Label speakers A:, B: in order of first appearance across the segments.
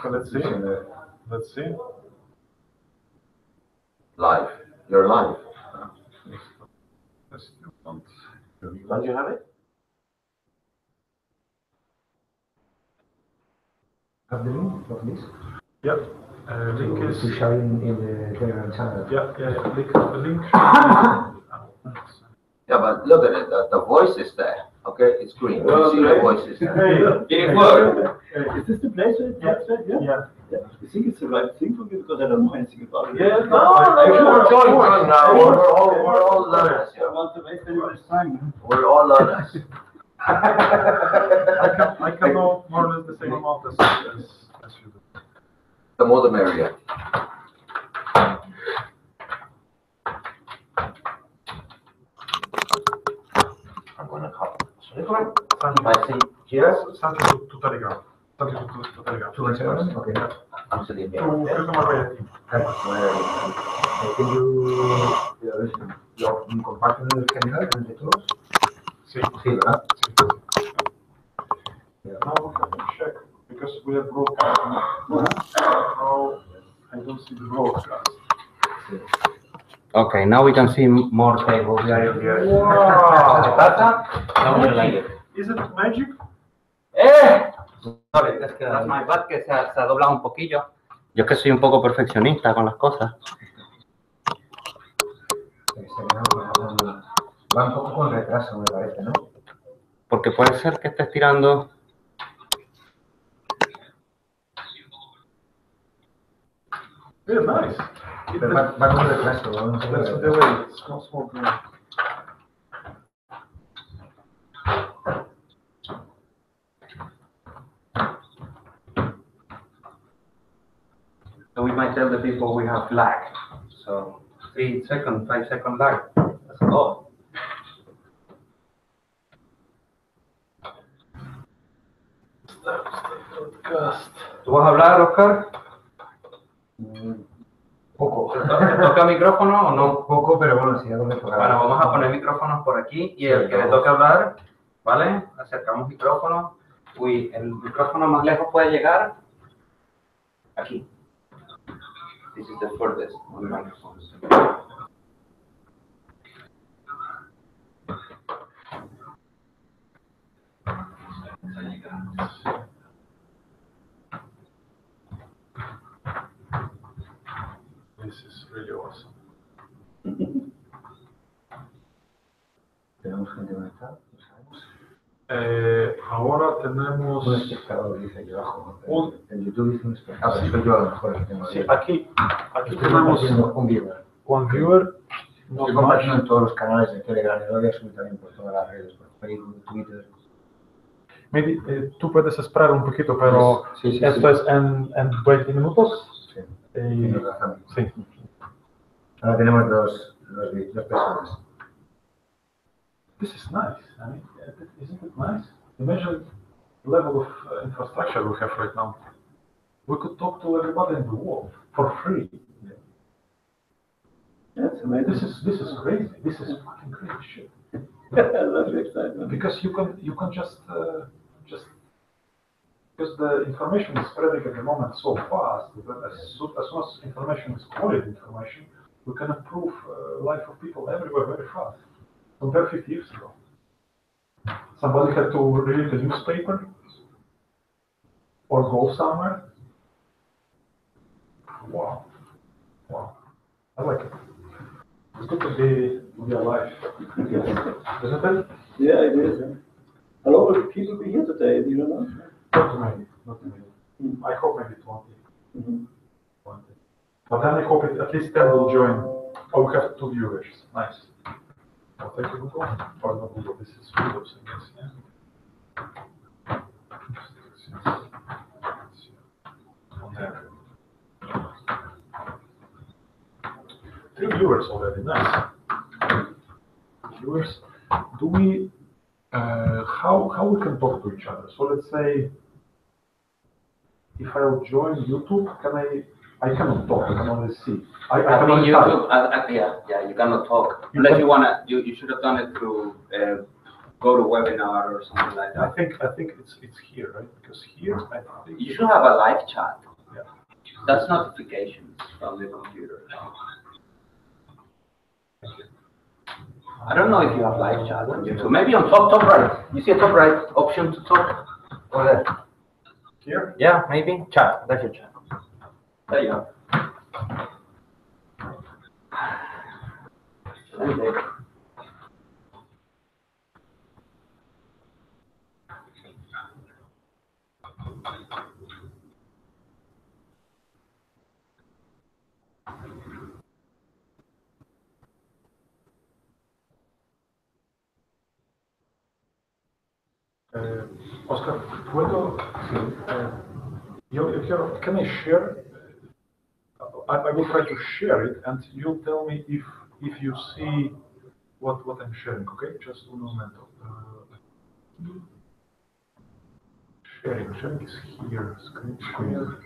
A: So let's see. Let's see.
B: Live. You're live.
C: Don't you have it?
D: Have the link of this?
A: Yep. Link is
D: to share in the Telegram channel.
A: Yeah. Link.
B: Yeah, but look at it. The voice is there. Okay, it's green. You see the voice is there.
C: Did it work? Is this the place where it works?
A: Yeah.
C: I think it's the right thing for me because I don't know anything about it.
B: Yeah, no, we're going now. We're all learners.
C: I want to waste anybody's time.
B: We're all learners.
A: I can know more or less the same amount as you do.
B: The more the merrier. I'm gonna copy. I see.
A: Yes, something to Telegram. Something to Telegram.
D: To Instagram? Okay.
B: I'm sitting
A: To
B: here.
A: CryptoMarbella team.
D: Can you comparten el canal entre todos?
A: Sí.
D: Sí, ¿verdad?
A: Now we have to check because we are broadcasting. Now I don't see the broadcast.
E: Okay, now we can see more tables.
A: Wow! Is it magic?
E: Sorry, es que my bad que se ha doblado un poquillo. Yo es que soy un poco perfeccionista con las cosas.
D: Va un poco con retraso, me parece, ¿no?
E: Porque puede ser que estés tirando.
A: Yeah, nice.
D: Va con retraso.
A: That's the way. Small green.
E: So we might tell the people we have lag. So 3 seconds, 5 second lag. That's a lot. ¿Tú vas a hablar, Oscar?
D: Poco.
E: ¿Te toca micrófono o no?
D: Poco, pero bueno, si algo me toca.
E: Bueno, vamos a poner micrófonos por aquí y el que le toque hablar, ¿vale? Acercamos micrófono. Uy, el micrófono más lejos puede llegar aquí. This is the furthest one microphone.
A: This is really awesome.
D: Tenemos gente conectada, ¿lo sabemos?
A: Ahora tenemos.
D: Un espectador, dice aquí abajo.
A: Un-
D: En YouTube dice un espectador. Soy yo a lo mejor el que tengo
A: Sí,
D: ahí.
A: aquí
D: Estoy
A: tenemos
D: compartiendo un viewer.
A: one viewer.
D: Estoy compartiendo en todos los canales de Telegram y lo voy a subir también por todas las redes, por Facebook, Twitter.
A: Maybe tú puedes esperar un poquito, pero
D: Sí, sí,
A: esto
D: sí.
A: es en 20 minutos.
D: Sí,
A: Eh,
D: tienes razón.
A: sí.
D: Ahora tenemos dos personas.
A: This is nice. I mean, isn't it nice? Imagine the level of infrastructure we have right now. We could talk to everybody in the world for free.
C: That's amazing.
A: This is crazy. This is fucking crazy shit.
C: That's exciting.
A: Because you can just because the information is spreading at the moment so fast that as soon as information is quality information, we can improve life of people everywhere very fast. Compared 50 years ago, somebody had to read the newspaper or go somewhere. Wow, I like it. It's good to be alive, isn't it?
C: Yeah, it is. A lot of people be here today, do you know?
A: Not too many. I hope maybe 20.
C: Mm-hmm.
A: 20. But then I hope at least 10 will join. Oh, we have 2 viewers. Nice. Oh, thank you, Google. Or not Google, this is Windows, I guess, yeah. On there. 3 viewers already, nice. Viewers. Do we, how we can talk to each other? So let's say, if I will join YouTube, I cannot talk, I can only see. I
E: I
A: can
E: think
A: only
E: YouTube,
A: type.
E: yeah, you cannot talk. Unless you wanna, you should have done it through go to webinar or something like
A: I
E: that.
A: think it's here, right? Because here, I think.
E: You should have a live chat. That's notifications from the computer. I don't know if you have live chat on YouTube. Maybe on top right. You see a top right option to talk? Or there?
A: Here?
E: Yeah, maybe. Chat. That's your chat. There you go.
A: Oscar, can I share? I will try to share it, and you'll tell me if you see what I'm sharing. Okay, just un momento. Sharing is here. Screen share.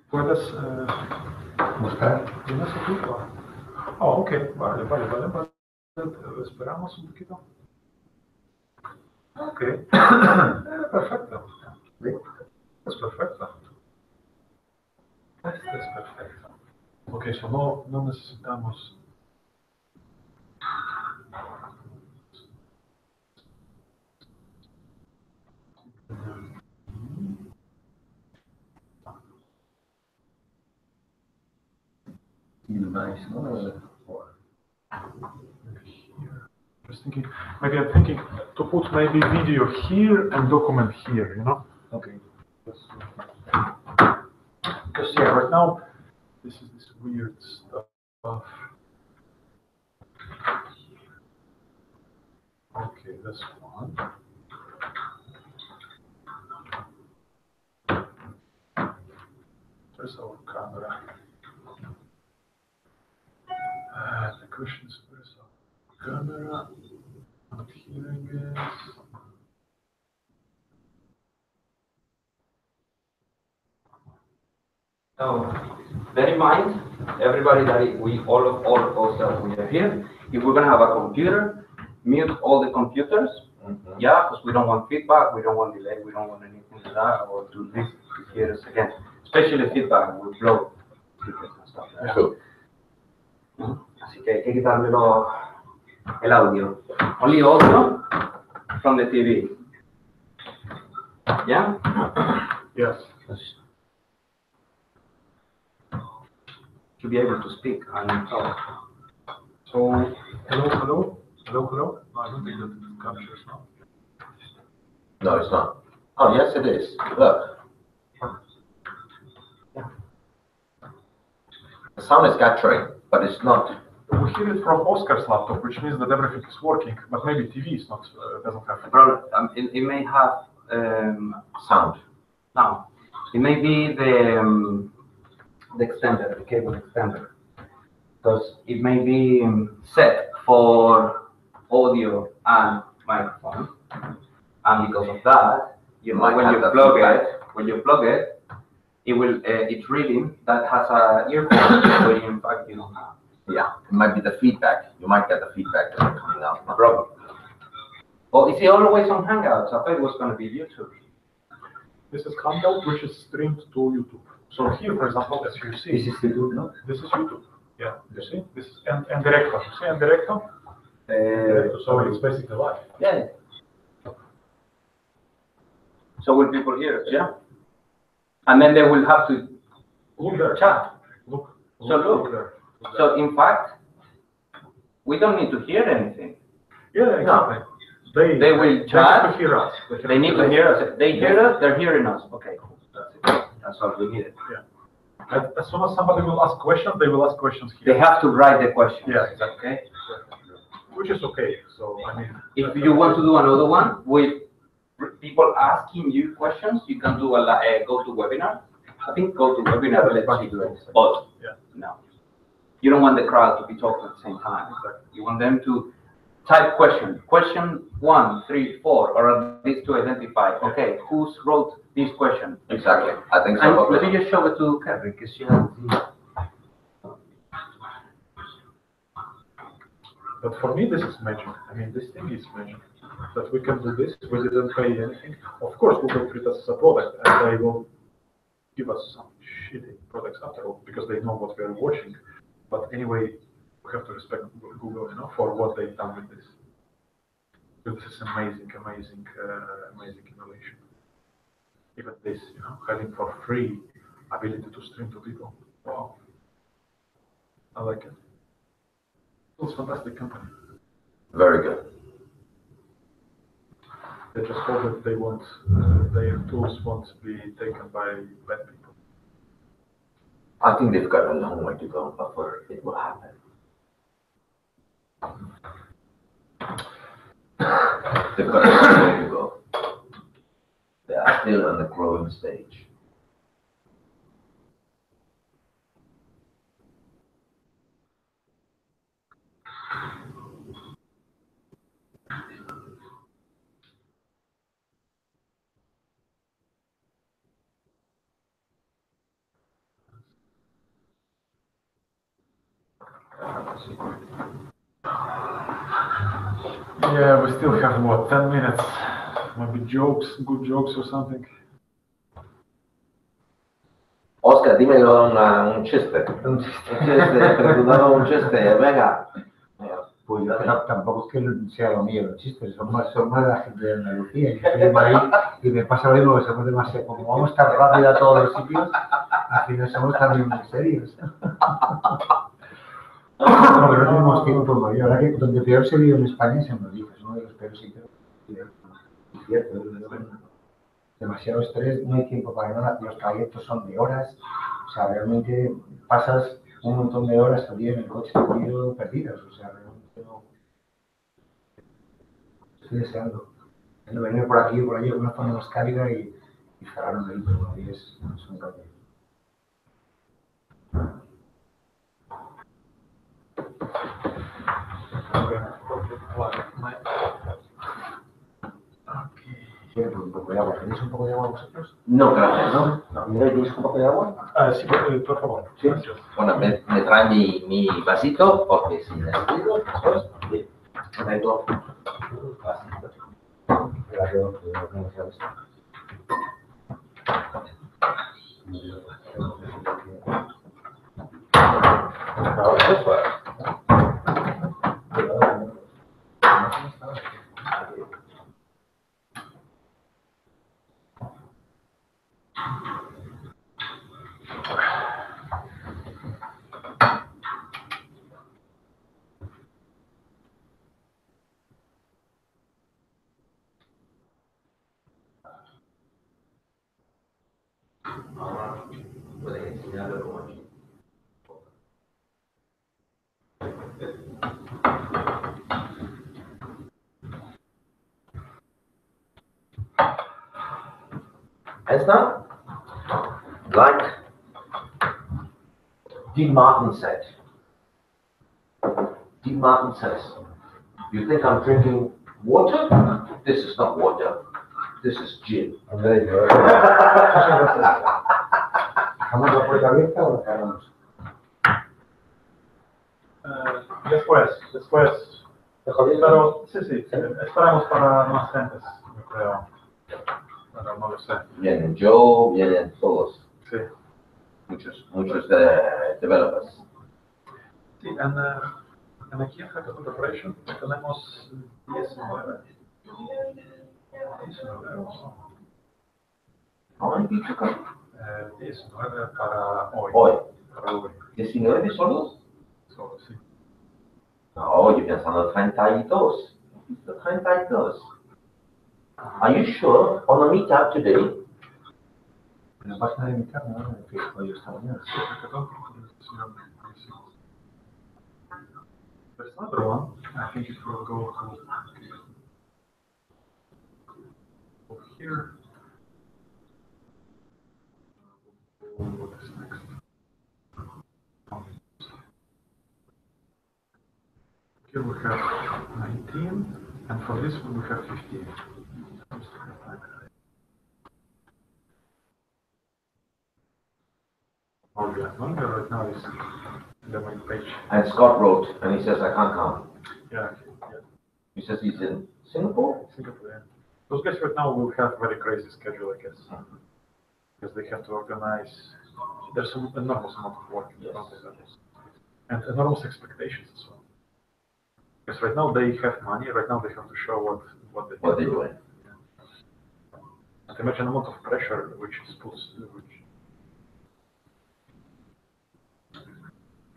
A: ¿Puedes buscar? ¿Tienes aquí? Oh, ok, vale. Esperamos un poquito. Ok, perfecto. Es perfecto. Este es perfecto. Ok, so no necesitamos.
D: Nice, no?
A: Just thinking, maybe I'm thinking to put maybe video here and document here, you know?
D: Okay.
A: Because yeah, right now this is this weird stuff. Okay, that's one. There's our camera. The question is, where's our camera? Not hearing it.
E: So, bear in mind, everybody that all of us that we are here, if we're gonna have a computer, mute all the computers. Yeah, because we don't want feedback, we don't want delay, we don't want anything like that, or do this to hear us again. Especially feedback, we blow speakers and stuff. Right?
B: Sure.
E: Así que hay que quitarle el audio. Only audio from the TV. Yeah?
A: Yes.
E: To be able to speak and talk.
A: So, hello. No, I don't think that it captures now.
B: No, it's not. Oh, yes, it is. Look. The sound is capturing, but it's not.
A: We hear it from Oscar's laptop, which means that everything is working, but maybe TV is not, doesn't have it.
E: Problem, it may have
B: Sound.
E: now. It may be the extender, the cable extender, because it may be set for audio and microphone, and because of that, you know, when you plug it, it will it's reading that has a earphone, so in fact you don't have.
B: Yeah, it might be the feedback. You might get the feedback that's coming out.
E: Probably. Well, is it always on Hangouts? I thought it was going to be YouTube.
A: This is Hangout, which is streamed to YouTube. So here, for example, as you see,
E: This is YouTube, no?
A: This is YouTube. Yeah, you see, this is and director. You see, and director. So it's basically live.
E: Yeah. So will people hear us? Yeah. And then they will have to
A: Look there.
E: chat.
A: Look
E: So
A: there.
E: So in fact, we don't need to hear anything.
A: Yeah, exactly.
E: They will chat.
A: They need to hear us.
E: They need to hear us. They hear us. They're hearing us. Okay, cool. That's it. That's all we needed.
A: Yeah. As soon as somebody will ask questions, they will ask questions here.
E: They have to write the questions.
A: Yeah, exactly.
E: Okay.
A: Which is okay. So I mean,
E: If you want to do another one with people asking you questions, you can do a GoToWebinar. I think GoToWebinar lets you do it. But no, you don't want the crowd to be talking at the same time.
A: Exactly.
E: You want them to type question 1, 3, 4, or at least to identify. Okay, who's wrote this question?
B: Exactly. I think so.
E: And let me just show it to Kevin because she has.
A: But for me, this is magic. I mean, this thing is magic. That we can do this, we didn't pay anything. Of course, Google treat us as a product, and they will give us some shitty products after all, because they know what we are watching. But anyway, we have to respect Google, for what they've done with this. This is amazing, amazing innovation. Even this, having for free ability to stream to people. Wow, I like it. It's a fantastic company.
B: Very good.
A: They just hope that they won't, their tools won't be taken by bad people.
B: I think they've got a long way to go before it will happen. They've got a long way to go. They are still on the growing stage.
A: Yeah, we still have, what, 10 minutes? Maybe jokes, good jokes or something.
B: Oscar, dímelo un chiste. Un chiste, pero un chiste, venga.
D: Pues yo tampoco es que sea lo mío los chistes, son más de la gente de Andalucía. Yo soy de Madrid y me pasa lo mismo que somos demasiado, como vamos tan rápido a todos los sitios, al final somos también muy serios. No, pero no tenemos tiempo, ¿no? Yo, la verdad que donde peor se vive en España es en Madrid, es uno de los peores sitios. Es cierto, demasiado estrés, no hay tiempo para nada, los trayectos son de horas, o sea, realmente pasas un montón de horas al día en el coche perdidas, o sea, realmente no. Estoy deseando. Venir por aquí o por allí, alguna zona más cálida y cerraron ahí, pero Madrid es un rollo. ¿Quieres un poco de agua? ¿Tenéis un poco de agua vosotros?
B: No, gracias.
D: ¿No? ¿Tenéis un poco de agua?
A: Sí, por favor.
D: Sí.
B: Bueno, me trae mi vasito, porque si necesito, pues, bien. Traigo vasito.
D: Gracias, no sabes.
B: Puede enseñarlo como aquí. It's not like Dean Martin said. Dean Martin says, you think I'm drinking water? This is not water. This is gin.
D: ¿Dejamos la puerta abierta o la cerramos?
A: Después. Pero sí, esperamos para más gentes, yo creo. Pero no lo sé.
B: Vienen Joe, vienen todos.
A: Sí.
B: Muchos developers.
A: Sí, en aquí en Hackathon Preparation tenemos 19. 19 o
B: How many people come?
A: 19 para hoy. Para hoy.
B: 19 solos?
A: Solo, sí.
B: No, yo pensando 32. 32. Are you sure? On the meetup today?
D: En la página de mi carne, ¿no? Que hoy esta mañana.
A: Sí, Hackathon. There's another one. I think it will go here. What is next? Here we have 19, and for this one we have 15. Longer right now is the main page.
B: And Scott wrote, and he says, I can't come.
A: Yeah.
B: He says he's in Singapore?
A: Singapore, yeah. Those guys right now will have very crazy schedule, I guess. Because they have to organize, there's an enormous amount of work in front of them. And enormous expectations as well. Because right now they have money, right now they have to show what they
B: What
A: can
B: they're
A: do.
B: doing.
A: And imagine the amount of pressure which is put,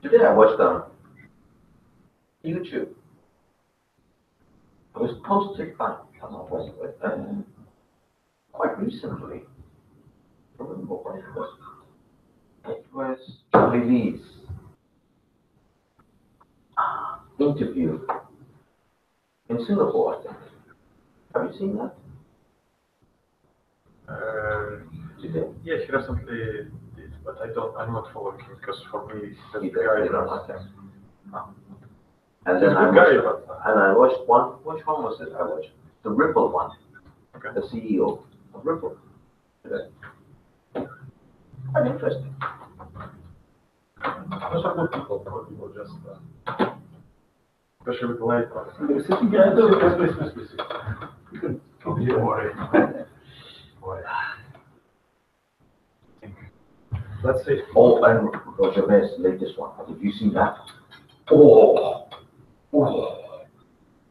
B: Today I watched YouTube. It was posted by, I don't know when it was, quite recently. I don't remember when it was. It was Charlie interview in Singapore, I think. Have you seen that? Today?
A: yeah, he recently did, but I'm not following him because for me, that
B: You
A: guy
B: don't
A: was,
B: like him.
A: no.
B: And
A: He's
B: then
A: a good guy, but
B: and I watched one, which one was it I watched? The Ripple one,
A: okay.
B: the CEO of Ripple. Today. Quite interesting.
A: Those are good people just, especially with the light part.
C: They're sitting here.
A: Please. Don't worry. Let's see.
B: Oh, and Roger Ver's latest one. Have you seen that? Oh,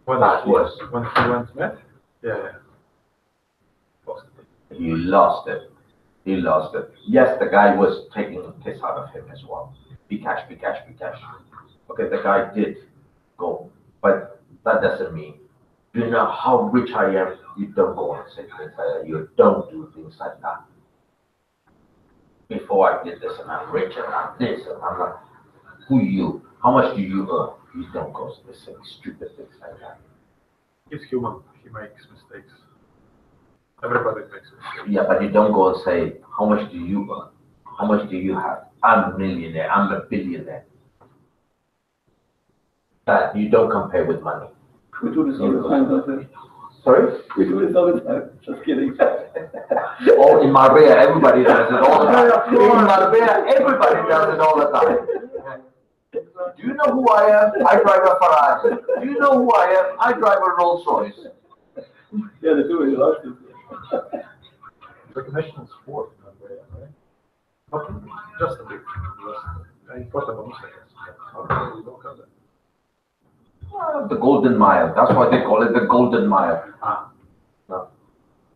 A: When
B: that
A: he
B: was.
A: when he went met? Yeah.
B: He lost it. He lost it. Yes, the guy was taking a piss out of him as well. Be cash, be cash, be cash. Okay, the guy did go, but that doesn't mean, you know how rich I am, you don't go and say things like that. You don't do things like that. Before I did this and I'm rich and I'm this and I'm like, who you? How much do you earn? You don't go say stupid things like that.
A: He's human. He makes mistakes. Everybody makes mistakes.
B: Yeah, but you don't go and say, how much do you earn? How much do you have? I'm a millionaire, I'm a billionaire. That you don't compare with money.
C: We do this all the time, don't we?
B: Sorry?
C: We do this all the time. Just kidding.
B: Oh, in Marbella, everybody does it all the time. In Marbella, everybody does it all the time. Do you know who I am? I drive a Ferrari. Do you know who I am? I drive a Rolls Royce.
C: Yeah, they do it. You like it.
A: Recognition is sport, right? But just a bit. Just important bonus, I guess. We don't have that.
B: The Golden Mile. That's why they call it the Golden Mile.
A: Ah.
B: No.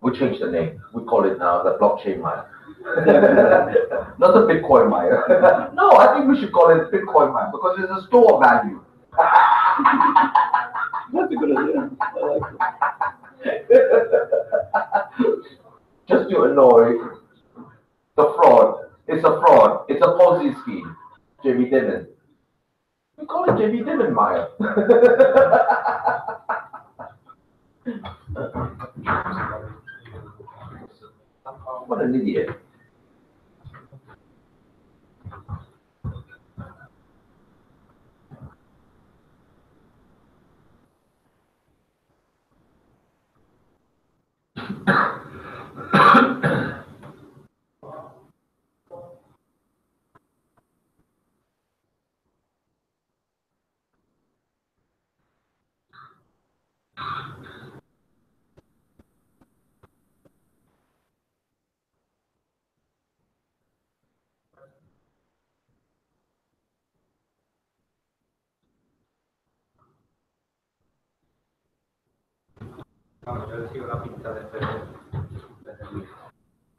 B: We changed the name. We call it now the Blockchain Mile. Not the Bitcoin Mile. No, I think we should call it Bitcoin Mile because it's a store of value.
C: That's a good idea. I like it.
B: Just to annoy the fraud. It's a fraud. It's a Ponzi scheme. Jamie Dimon. We call it Jamie Dimon Mile. What an idiot.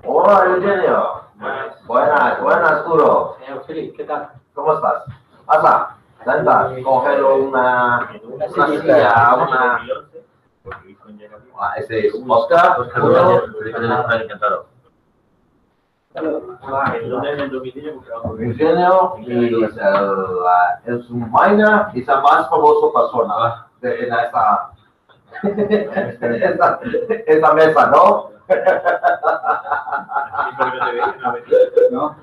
B: Hola, Eugenio. Buenas, buenas, Turo.
F: Señor Felipe, ¿qué tal?
B: ¿Cómo estás? Pasa, senta, cógelo una silla, una... Ese es Oscar.
F: Encantado.
B: Eugenio es un miner y es la más famosa persona en esta mesa, ¿no?
C: ¿No?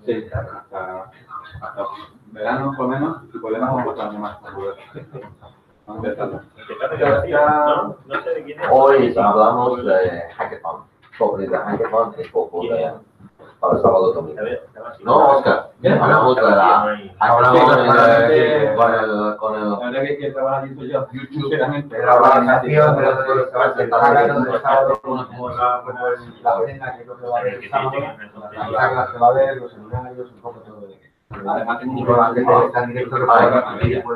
C: Sí, hasta verano por lo menos, y podemos comportarnos más.
B: Hoy hablamos de Hackathon, sobre el Hackathon, es poco de para el sábado domingo. No, Oscar, Hablamos de la con el
C: La verdad que trabajar aquí soy yo. Sinceramente.
D: La organización de los Hackathon del sábado, la cena que creo que va a haber el sábado, las charlas que va a haber, los seminarios, un poco todo.
C: Además, tengo un
D: La gente que está en directo lo pueda participar.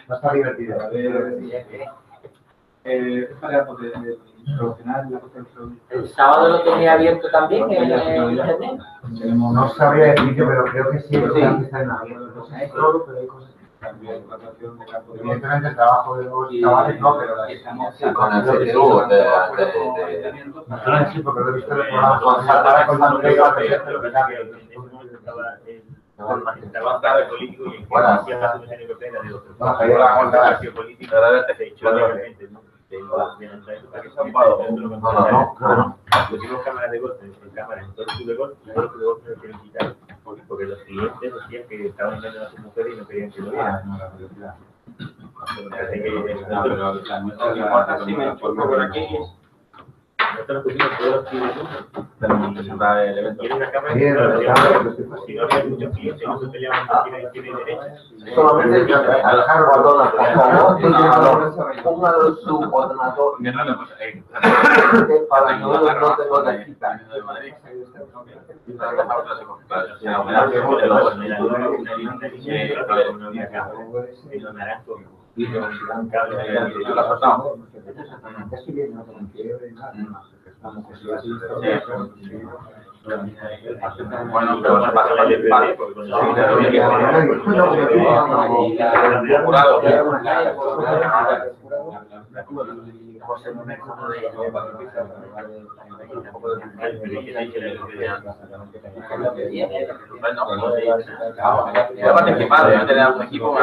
D: Va a estar divertido.
C: Es para poder promocionar la construcción.
F: ¿El sábado lo tenía abierto también en internet?
D: No sabría decirte, pero creo que sí, que está en abierto. No sé, todo, pero hay cosas.
C: También la actuación de campo de
D: Evidentemente el trabajo de los chavales no, pero
B: con el CSU de
D: nosotros sí, porque lo he visto en el programa con Sara, con la pega, lo que cambia.
F: Estaba el político y en
B: Bueno,
F: que la Comisión Europea de otro.
B: bueno, ahí va a contar.
F: Política de hecho de repente, ¿no?
B: No.
F: Yo tengo cámaras de golf, cámaras en todo el club de golf, y todo el club de golf me lo quieren quitar, porque los clientes decían que estaban engañando a sus mujeres y no querían que lo vieran. Así que por aquí. Nosotros pusimos todos los clientes para presentar el evento. Tiene una cámara si no había muchos clientes, no se peleaban quién tiene derecho.
B: Solamente alejar botones, por favor, póngalo su ordenador para que no tengo la cita.
E: Bueno, pero se pasa el DPD, porque con
B: Yo he participado, yo tenía un equipo, me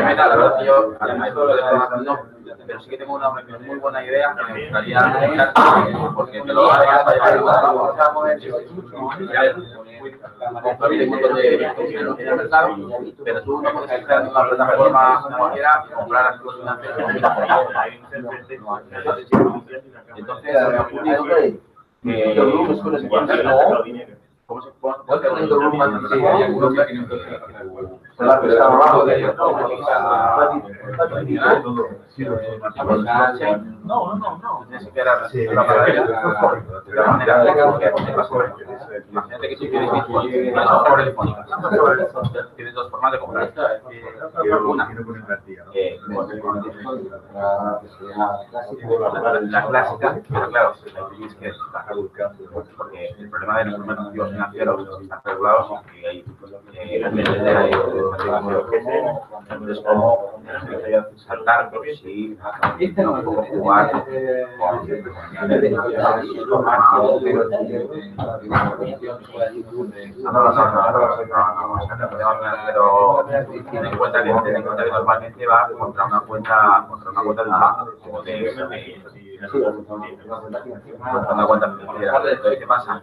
B: meta, la verdad que yo, esto lo de programación no, pero sí que tengo una muy buena idea que me gustaría dejar, porque te lo voy a dejar para llevar un montón de mercado, pero tú no puedes estar en una plataforma cualquiera y comprar activos financieros. Entonces, yo ¿cómo se puede tener un más no, ni siquiera de manera imagínate que si quieres por telefónica tienes dos formas de comprar una la clásica, pero claro, tienes que bajar porque el problema de los activos financieros están regulados y hay entonces como saltar si no puedo jugar pero ten en cuenta que normalmente va contra una cuenta de un banco una cuenta financiera. Entonces, ¿qué pasa?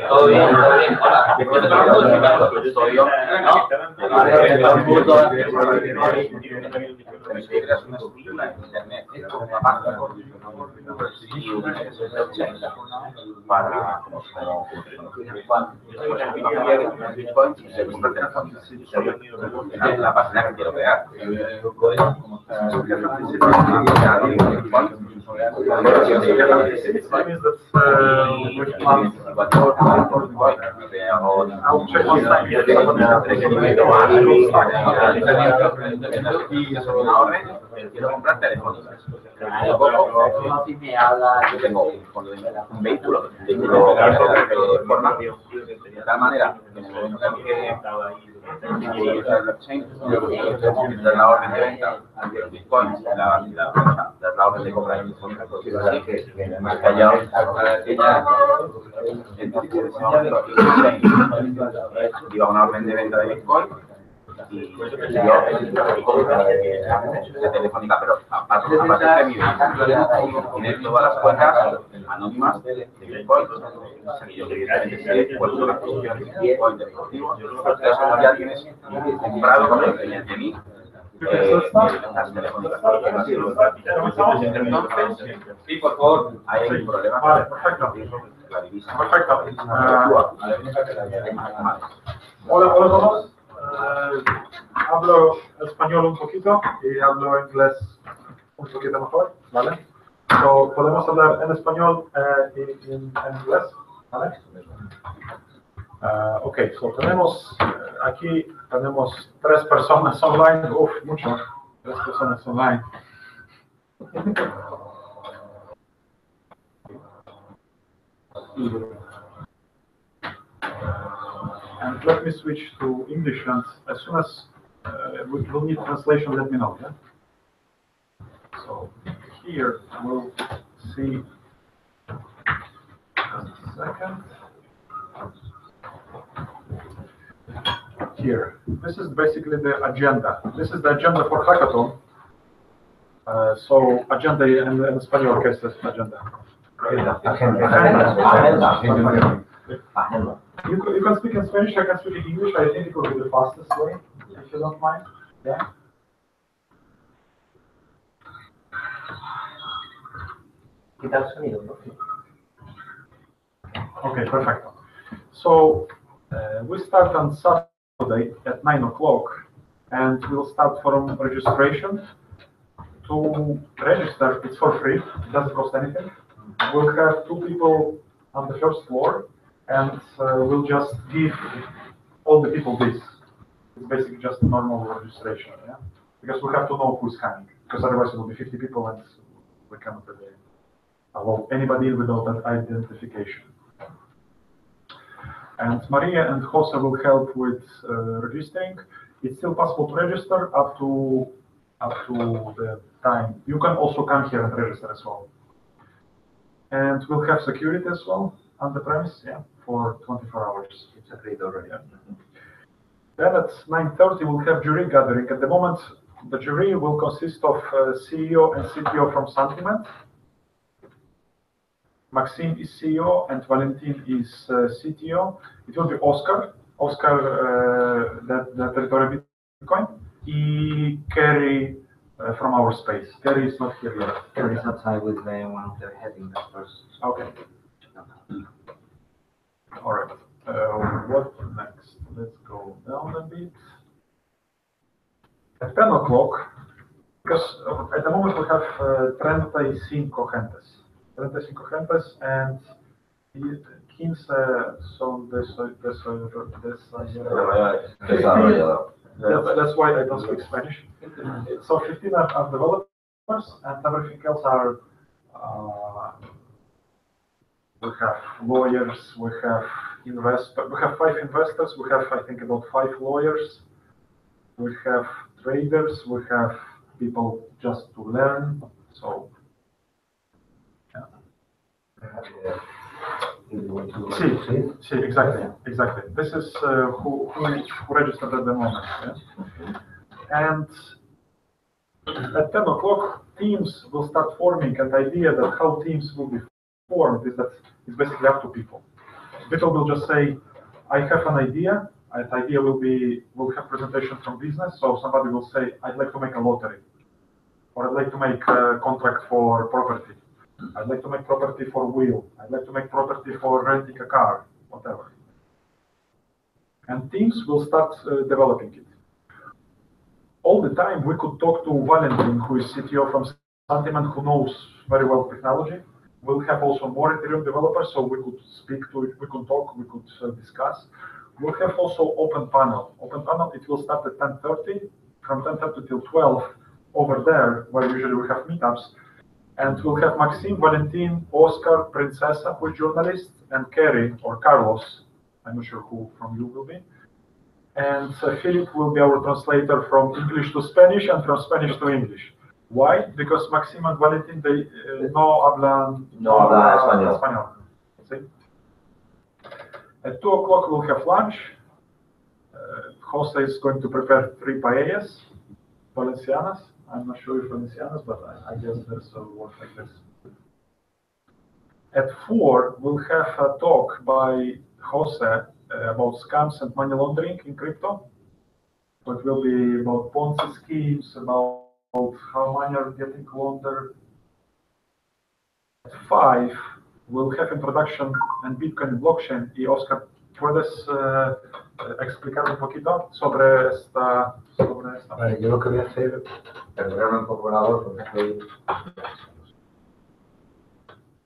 B: Todo bien, hola. Todo bien, pero si creas una estructura en internet para la página que quiero crear. Quiero comprar teléfonos. Yo tengo un vehículo de tal manera que en el momento que la orden de venta de los bitcoins, la orden de compra de bitcoins, iba una orden de venta de bitcoin y yo de telefónica, pero a partir de mi vehículo tiene todas las cuentas anónimas de bitcoin. O sea que yo directamente sé cuáles son las posiciones de bitcoin deportivos, pero ya tienes comprado con el de mí.
A: Okay, so let's start.
E: Sí, por favor.
B: Hay un problema.
A: Vale, perfecto. Perfecto. Hola, hola a todos. Hablo español un poquito y hablo inglés un poquito mejor, ¿vale? So, podemos hablar en español y en inglés, ¿vale? Ok, so tenemos aquí tenemos 3 personas online, mucho, 3 personas online. And let me switch to English, and as soon as we will need translation, let me know. Yeah? So here we'll see. Just a second. Here, this is basically the agenda. This is the agenda for Hackathon. So agenda en español, ¿qué es agenda?
B: Agenda.
A: You can speak in Spanish, I can speak in English. I think it will be the fastest way, if you don't mind. Yeah. Okay, perfect. So we start on Saturday at 9 o'clock, and we'll start from registration. To register, it's for free. It doesn't cost anything. We'll have 2 people on the first floor, and we'll just give all the people this. It's basically just a normal registration, yeah? Because we have to know who's coming, because otherwise it will be 50 people and we cannot really allow anybody in without that identification. And Maria and Jose will help with registering. It's still possible to register up to the time. You can also come here and register as well. And we'll have security as well on the premise, yeah, for 24 hours. It's agreed already. Yeah. Then at 9:30 we'll have jury gathering. At the moment, the jury will consist of CEO and CTO from Sentiment. Maxime is CEO and Valentin is CTO. It will be Oscar, the territory Bitcoin, and Kerry from our space. Kerry is not here yet.
E: Kerry is outside with one of the head investors.
A: Okay. All right. What next? Let's go down a bit. At 10 o'clock, because at the moment we have 35 gentes. 35 gentes, and 15 son That's why I don't speak Spanish. So 15 are developers, and everything else are we have lawyers, we have investors, we have 5 investors, we have I think about 5 lawyers, we have traders, we have people just to learn. So See, exactly. This is who registered at the moment. Yeah? And at 10 o'clock, teams will start forming, and the idea that how teams will be formed is that it's basically up to people. People will just say, I have an idea, and the idea will have presentation from business, so somebody will say, I'd like to make a lottery, or I'd like to make a contract for property. I'd like to make property for wheel. I'd like to make property for renting a car, whatever. And teams will start developing it. All the time, we could talk to Valentin, who is CTO from Sentiment, who knows very well technology. We'll have also more Ethereum developers, so we could speak to it, we could talk, we could discuss. We'll have also open panel. Open panel, it will start at 10:30, from 10:30 till 12, over there, where usually we have meetups. And we'll have Maxime, Valentin, Oscar, Princesa, who is journalist, and Kerry, or Carlos, I'm not sure who from you will be. And Philip will be our translator from English to Spanish and from Spanish to English. Why? Because Maxime and Valentin, they no hablan español. See? At 2 o'clock, we'll have lunch. Jose is going to prepare 3 paellas, Valencianas. I'm not sure if Valencianas, but I guess there's a word like this. At 4, we'll have a talk by Jose about scams and money laundering in crypto. So it will be about Ponzi schemes, about how money are getting laundered. At 5, we'll have introduction en Bitcoin y blockchain. Y Oscar, ¿puedes explicar un poquito sobre esta?
D: Vale, yo lo que voy a hacer, perdonarme un poco la voz, porque estoy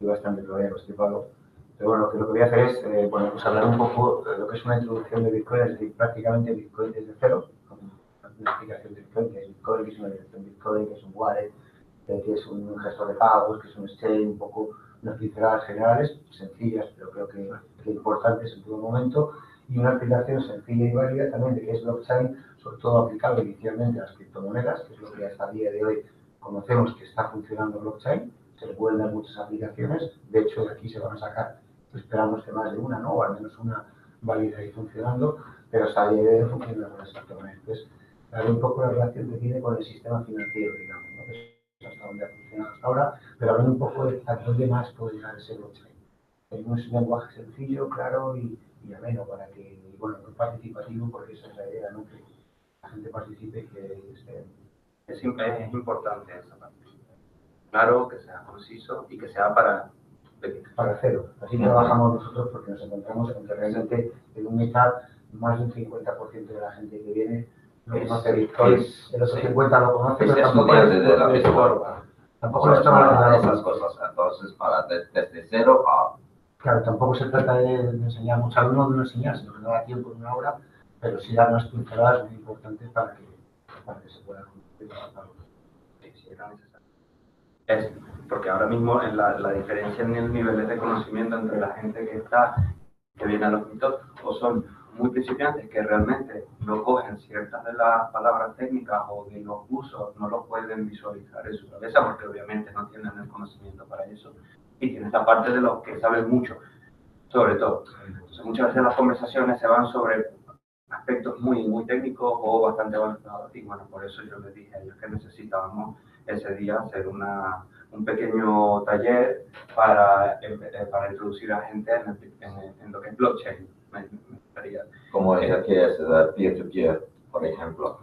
D: bastante todavía constipado. Pero bueno, lo que voy a hacer es, bueno, pues hablar un poco de lo que es una introducción de Bitcoin, es decir, prácticamente Bitcoin desde cero, con una explicación de Bitcoin, que es Bitcoin, que es una dirección Bitcoin, que es un wallet, que es un gestor de pagos, que es un exchange, un poco unas pinceladas generales, sencillas, pero creo que importantes en todo momento, y una explicación sencilla y válida también de qué es blockchain, sobre todo aplicable inicialmente a las criptomonedas, que es lo que hasta el día de hoy conocemos que está funcionando blockchain. Se le pueden dar muchas aplicaciones, de hecho de aquí se van a sacar, esperamos que más de una, ¿no? O al menos una válida y funcionando, pero hasta el día de hoy funciona con las criptomonedas. Entonces, daré un poco la relación que tiene con el sistema financiero, digamos, ¿no? Que es hasta donde ha funcionado hasta ahora, pero hablar un poco de a dónde más puede llegar ese blockchain. Es un lenguaje sencillo, claro y ameno para que, bueno, muy participativo, porque esa es la idea, ¿no? Que la gente participe y que esté.
E: Es importante esa parte. Claro, que sea conciso y que sea para
D: cero. Así trabajamos nosotros porque nos encontramos con que realmente en un meetup más de un 50% de la gente que viene no conoce Bitcoin, el otro 50% lo conoce, pero tampoco les estorba. Tampoco les estorba
B: esas cosas, entonces para desde cero a...
D: Claro, tampoco se trata de enseñar mucho alumnos, de no enseñar, sino que no da tiempo en una hora, pero sí dar unas pinceladas muy importantes para que se pueda cumplir.
E: Sí, era necesario. Es porque ahora mismo en la diferencia en el nivel de conocimiento entre la gente que viene a los mitos o son muy principiantes que realmente no cogen ciertas de las palabras técnicas o de los usos, no lo pueden visualizar en su cabeza porque obviamente no tienen el conocimiento para eso. Y tienes la parte de los que saben mucho, sobre todo. Entonces muchas veces las conversaciones se van sobre aspectos muy técnicos o bastante avanzados y bueno, por eso yo les dije a ellos que necesitábamos ese día hacer un pequeño taller para introducir a gente en lo que es blockchain.
B: Como ella que es peer-to-peer, por ejemplo.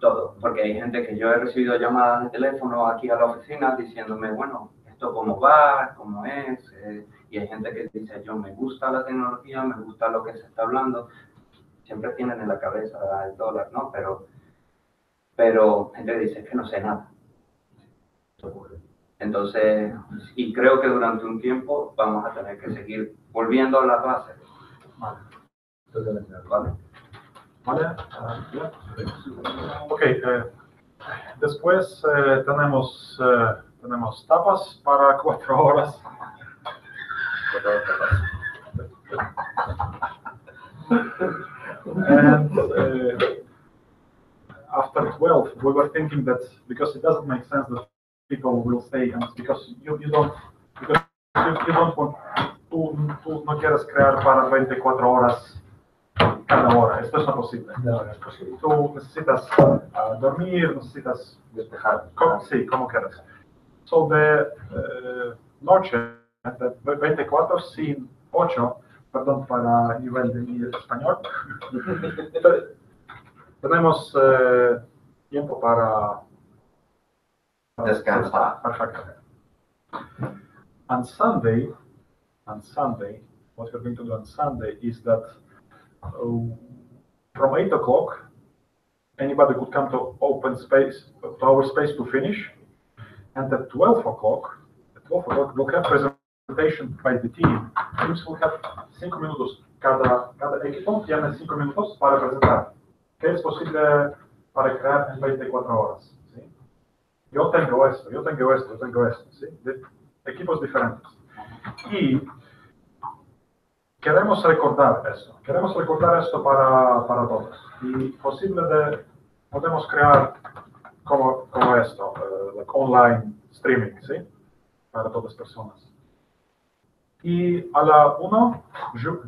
E: Todo, porque hay gente que yo he recibido llamadas de teléfono aquí a la oficina diciéndome, bueno, esto cómo va, cómo es, y hay gente que dice, yo me gusta la tecnología, me gusta lo que se está hablando, siempre tienen en la cabeza el dólar, ¿no? Pero gente que dice, es que no sé nada. Entonces, y creo que durante un tiempo vamos a tener que seguir volviendo a las bases.
A: Vale.
E: ¿Vale?
A: ¿Vale? Ok, después tenemos tapas para 4 horas. And after 12, we were thinking that because it doesn't make sense that people will stay, and because you don't want tú no quieres crear para 24 horas cada hora. Esto es imposible.
D: No es posible.
A: Tú necesitas dormir, necesitas
D: Despejar.
A: Sí, como quieras. So the noche, de 24 sin 8, perdón para nivel de mi español, tenemos tiempo para
B: descansar.
A: Perfecto. On Sunday, what we're going to do on Sunday is that from 8 o'clock, anybody could come to open space, to our space to finish, and at 12 o'clock, we'll have presentation by the team. Teams will have 5 minutos. Cada equipo tiene 5 minutos para presentar. ¿Qué es posible para crear en 24 horas? ¿Sí? Yo tengo esto, ¿sí? De equipos diferentes. Y queremos recordar esto para todos. Y podemos crear como esto, like online streaming, ¿sí? Para todas las personas. Y a la 1,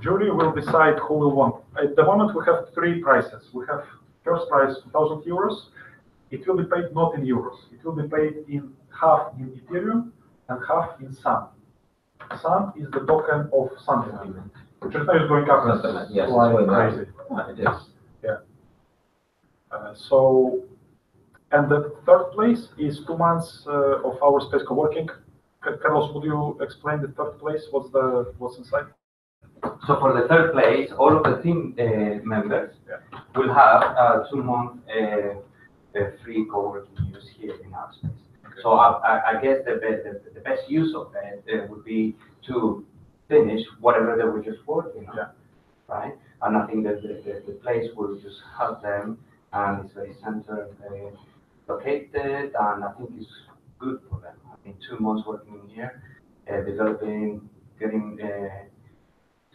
A: jury will decide who will want. At the moment we have 3 prices. We have first prize 2,000 euros. It will be paid not in euros. It will be paid in half in Ethereum and half in Sun. Sun is the token of something. Which is going up
B: Yes,
A: like crazy.
B: It is.
A: Yeah. And the third place is 2 months of our space co-working. Carlos, would you explain the third place? What's inside?
E: So for the third place, all of the team members will have 2 months free co-working use here in our space. Okay. So I guess the best use of it would be to finish whatever they were just working on, right? And I think that the place will just help them, and it's very center located, and I think it's good for them. I think 2 months working in here, developing, getting.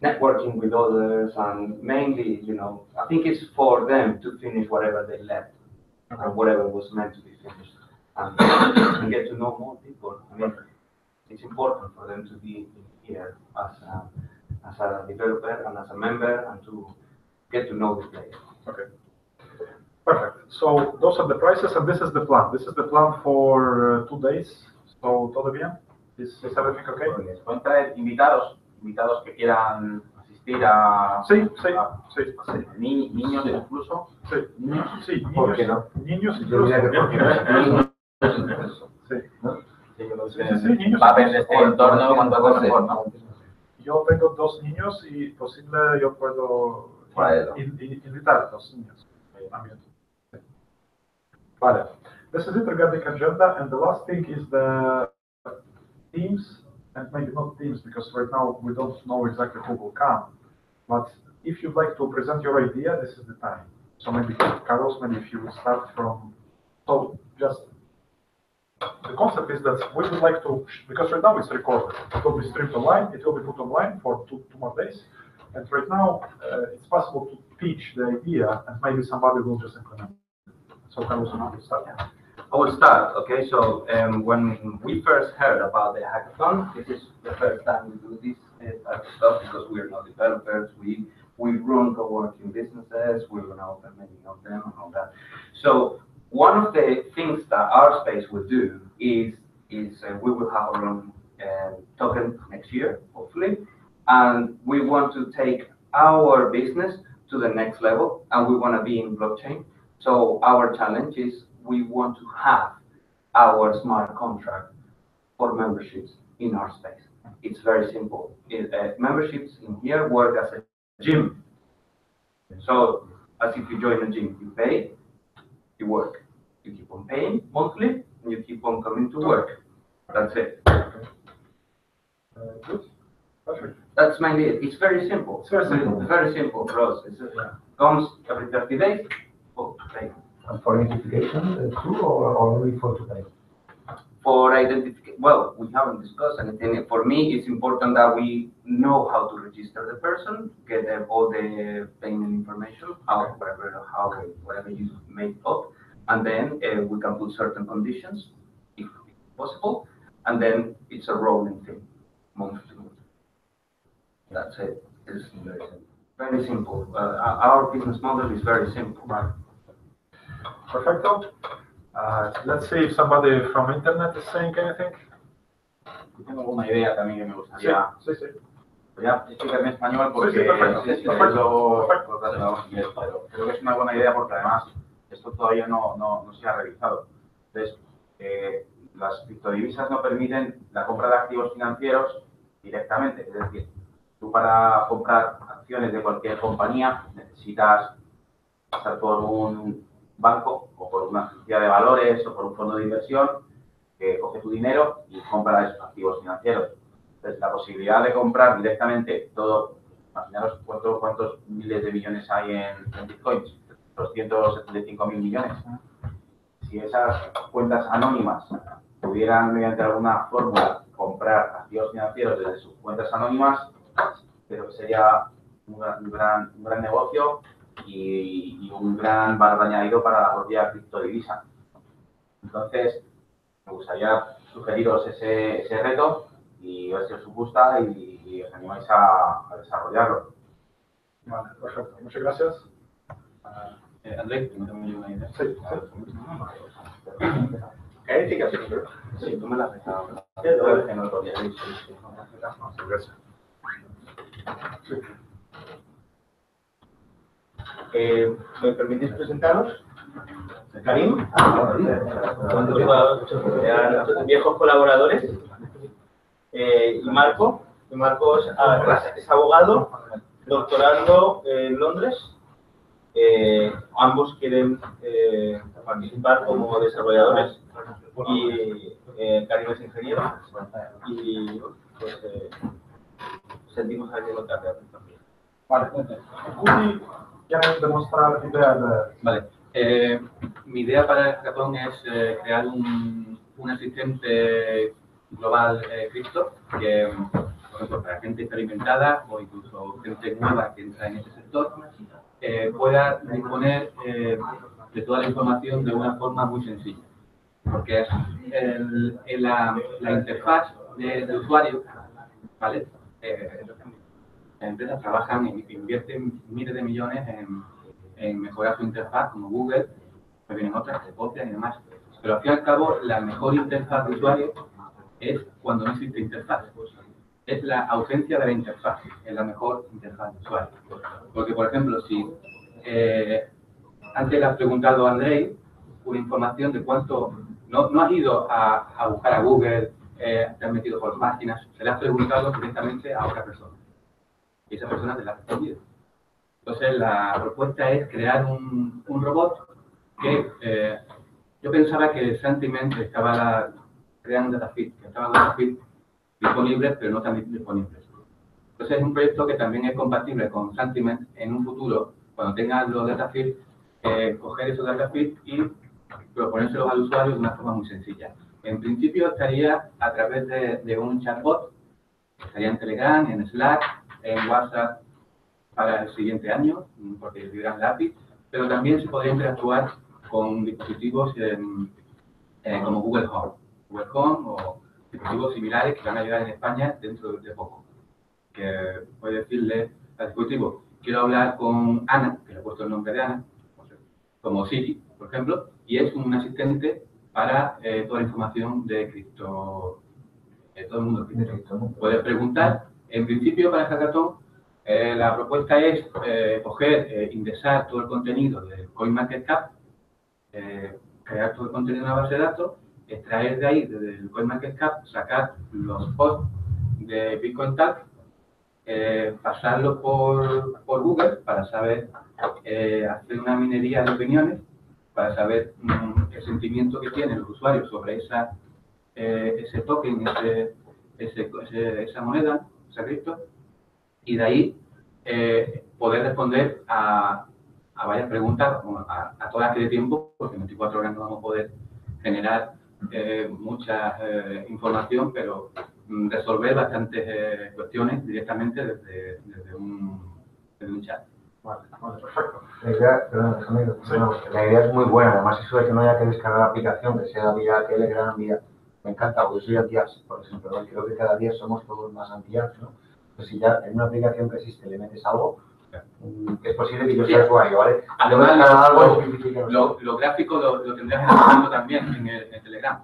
E: Networking with others, and mainly, I think it's for them to finish whatever they left, and whatever was meant to be finished, and get to know more people. I mean, it's important for them to be here as a developer and as a member, and to get to know the place.
A: Okay. Perfect. So those are the prices, and this is the plan. This is the plan for 2 days. So, ¿todo bien? Is everything okay?
C: ¿Pueden traer invitados que quieran asistir a...
A: Sí.
C: Niños incluso?
A: Sí, niños.
D: ¿Por qué no?
A: Niños
D: Yo diría que porque no.
A: Sí, niños.
C: Va a haber este entorno cuando haga mejor, ¿no?
A: Yo tengo 2 niños y posible yo puedo invitar a 2 niños también. Vale. This is it regarding agenda, and the last thing is the teams, and maybe not teams, because right now we don't know exactly who will come. But if you'd like to present your idea, this is the time. So maybe Carlos, maybe if you would start from, so just the concept is that we would like to, because right now it's recorded, it will be streamed online, it will be put online for two more days. And right now it's possible to pitch the idea, and maybe somebody will just implement it. So Carlos, you will start.
E: I will start. Okay, so when we first heard about the hackathon, this is the first time we do this type of stuff, because we are not developers. We run co-working businesses. We're going to open many of them and all that. So one of the things that our space will do is we will have our own token next year, hopefully, and we want to take our business to the next level, and we want to be in blockchain. So our challenge is we want to have our smart contract for memberships in our space. It's very simple. Memberships in here work as a gym. So as if you join a gym, you pay, you work. You keep on paying monthly, and you keep on coming to work. That's it.
A: Good. Perfect.
E: That's mainly it. It's very simple.
A: It's very simple.
E: It's very simple process. It comes every 30 days. Oh, pay.
D: And for identification too, or only for today?
E: For identification, well, we haven't discussed anything. For me, it's important that we know how to register the person, get all the payment information, whatever you make up, and then we can put certain conditions, if possible, and then it's a rolling thing, month to month. That's it. It's very simple. Our business model is very simple.
A: Right. Perfecto. Let's see if somebody from internet is saying anything.
C: Yo tengo una idea también que me gustaría.
A: Sí.
C: Voy a explicar en español porque
A: Sí, perfecto.
C: no sé si hacerlo en inglés, pero creo que es una buena idea porque además esto todavía no se ha realizado. Entonces, las criptodivisas no permiten la compra de activos financieros directamente. Es decir, tú para comprar acciones de cualquier compañía necesitas pasar por un banco o por una agencia de valores o por un fondo de inversión que coge tu dinero y compra esos activos financieros. Entonces, la posibilidad de comprar directamente todo, imaginaros cuántos miles de millones hay en bitcoins, 275.000 millones. Si esas cuentas anónimas pudieran, mediante alguna fórmula, comprar activos financieros desde sus cuentas anónimas, creo que sería un gran negocio y un gran valor añadido para la propia criptodivisa. Entonces, me gustaría sugeriros ese reto y ver si os gusta y os animáis a desarrollarlo.
A: Vale, perfecto. Muchas gracias.
C: André, ¿no tengo ninguna idea?
A: Sí.
C: ¿Qué sí que haces?
E: Sí, tú me la has dejado.
C: Lo dejé en otro día.
A: Gracias.
C: ¿Me permitís presentaros?
F: Karim, nuestros viejos colaboradores, y Marco. Marco es abogado, doctorando en Londres. Ambos quieren participar como desarrolladores y Karim es ingeniero y pues sentimos aquí lo tarde también.
A: Vale. ¿Puedes demostrar idea de...
G: Vale. Mi idea para el hackathon es crear un asistente global cripto que, por ejemplo, para gente experimentada o incluso gente nueva que entra en ese sector, pueda disponer de toda la información de una forma muy sencilla. Porque la interfaz de usuario, ¿vale? Las empresas trabajan e invierten miles de millones en mejorar su interfaz, como Google, pues vienen otras que copian y demás. Pero al fin y al cabo, la mejor interfaz de usuario es cuando no existe interfaz. Es la ausencia de la interfaz, es la mejor interfaz de usuario. Porque, por ejemplo, si antes le has preguntado a Andrei una información de cuánto, no has ido a buscar a Google, te has metido por páginas, se le has preguntado directamente a otra persona. Y esa persona te la ha respondido. Entonces, la propuesta es crear un robot que yo pensaba que Sentiment estaba creando un datafeed, que estaban datafeed disponibles, pero no tan disponibles. Entonces, es un proyecto que también es compatible con Sentiment en un futuro, cuando tenga los datafeed, coger esos datafeed y proponérselos al usuario de una forma muy sencilla. En principio, estaría a través de un chatbot, estaría en Telegram, en Slack, en WhatsApp para el siguiente año, porque liberan la API, pero también se podría interactuar con dispositivos como Google Home o dispositivos similares que van a llegar en España dentro de poco. Que puede decirle al dispositivo, quiero hablar con Ana, que le he puesto el nombre de Ana, como Siri, por ejemplo, y es un asistente para toda la información de cripto, todo el mundo cripto. Puedes preguntar, en principio para el hackathon, la propuesta es indexar todo el contenido del CoinMarketCap, crear todo el contenido en una base de datos, extraer de ahí, desde el CoinMarketCap, sacar los posts de Bitcoin Talk, pasarlo por Google para saber, hacer una minería de opiniones, para saber el sentimiento que tienen los usuarios sobre ese token, esa moneda, esa cripto, y de ahí poder responder a varias preguntas, a todas las que de tiempo, porque en 24 horas no vamos a poder generar mucha información, y resolver bastantes cuestiones directamente desde un chat.
A: Vale, perfecto.
D: La idea es muy buena, además eso de que no haya que descargar la aplicación, que sea vía Telegram, me encanta, porque soy anti-apps, por ejemplo, ¿no? Creo que cada día somos todos más anti-apps, ¿no? Pues si ya en una aplicación que existe le metes algo, es posible que yo sea usuario, ¿vale?
G: Además, lo gráfico lo tendrás en el fondo también en el Telegram,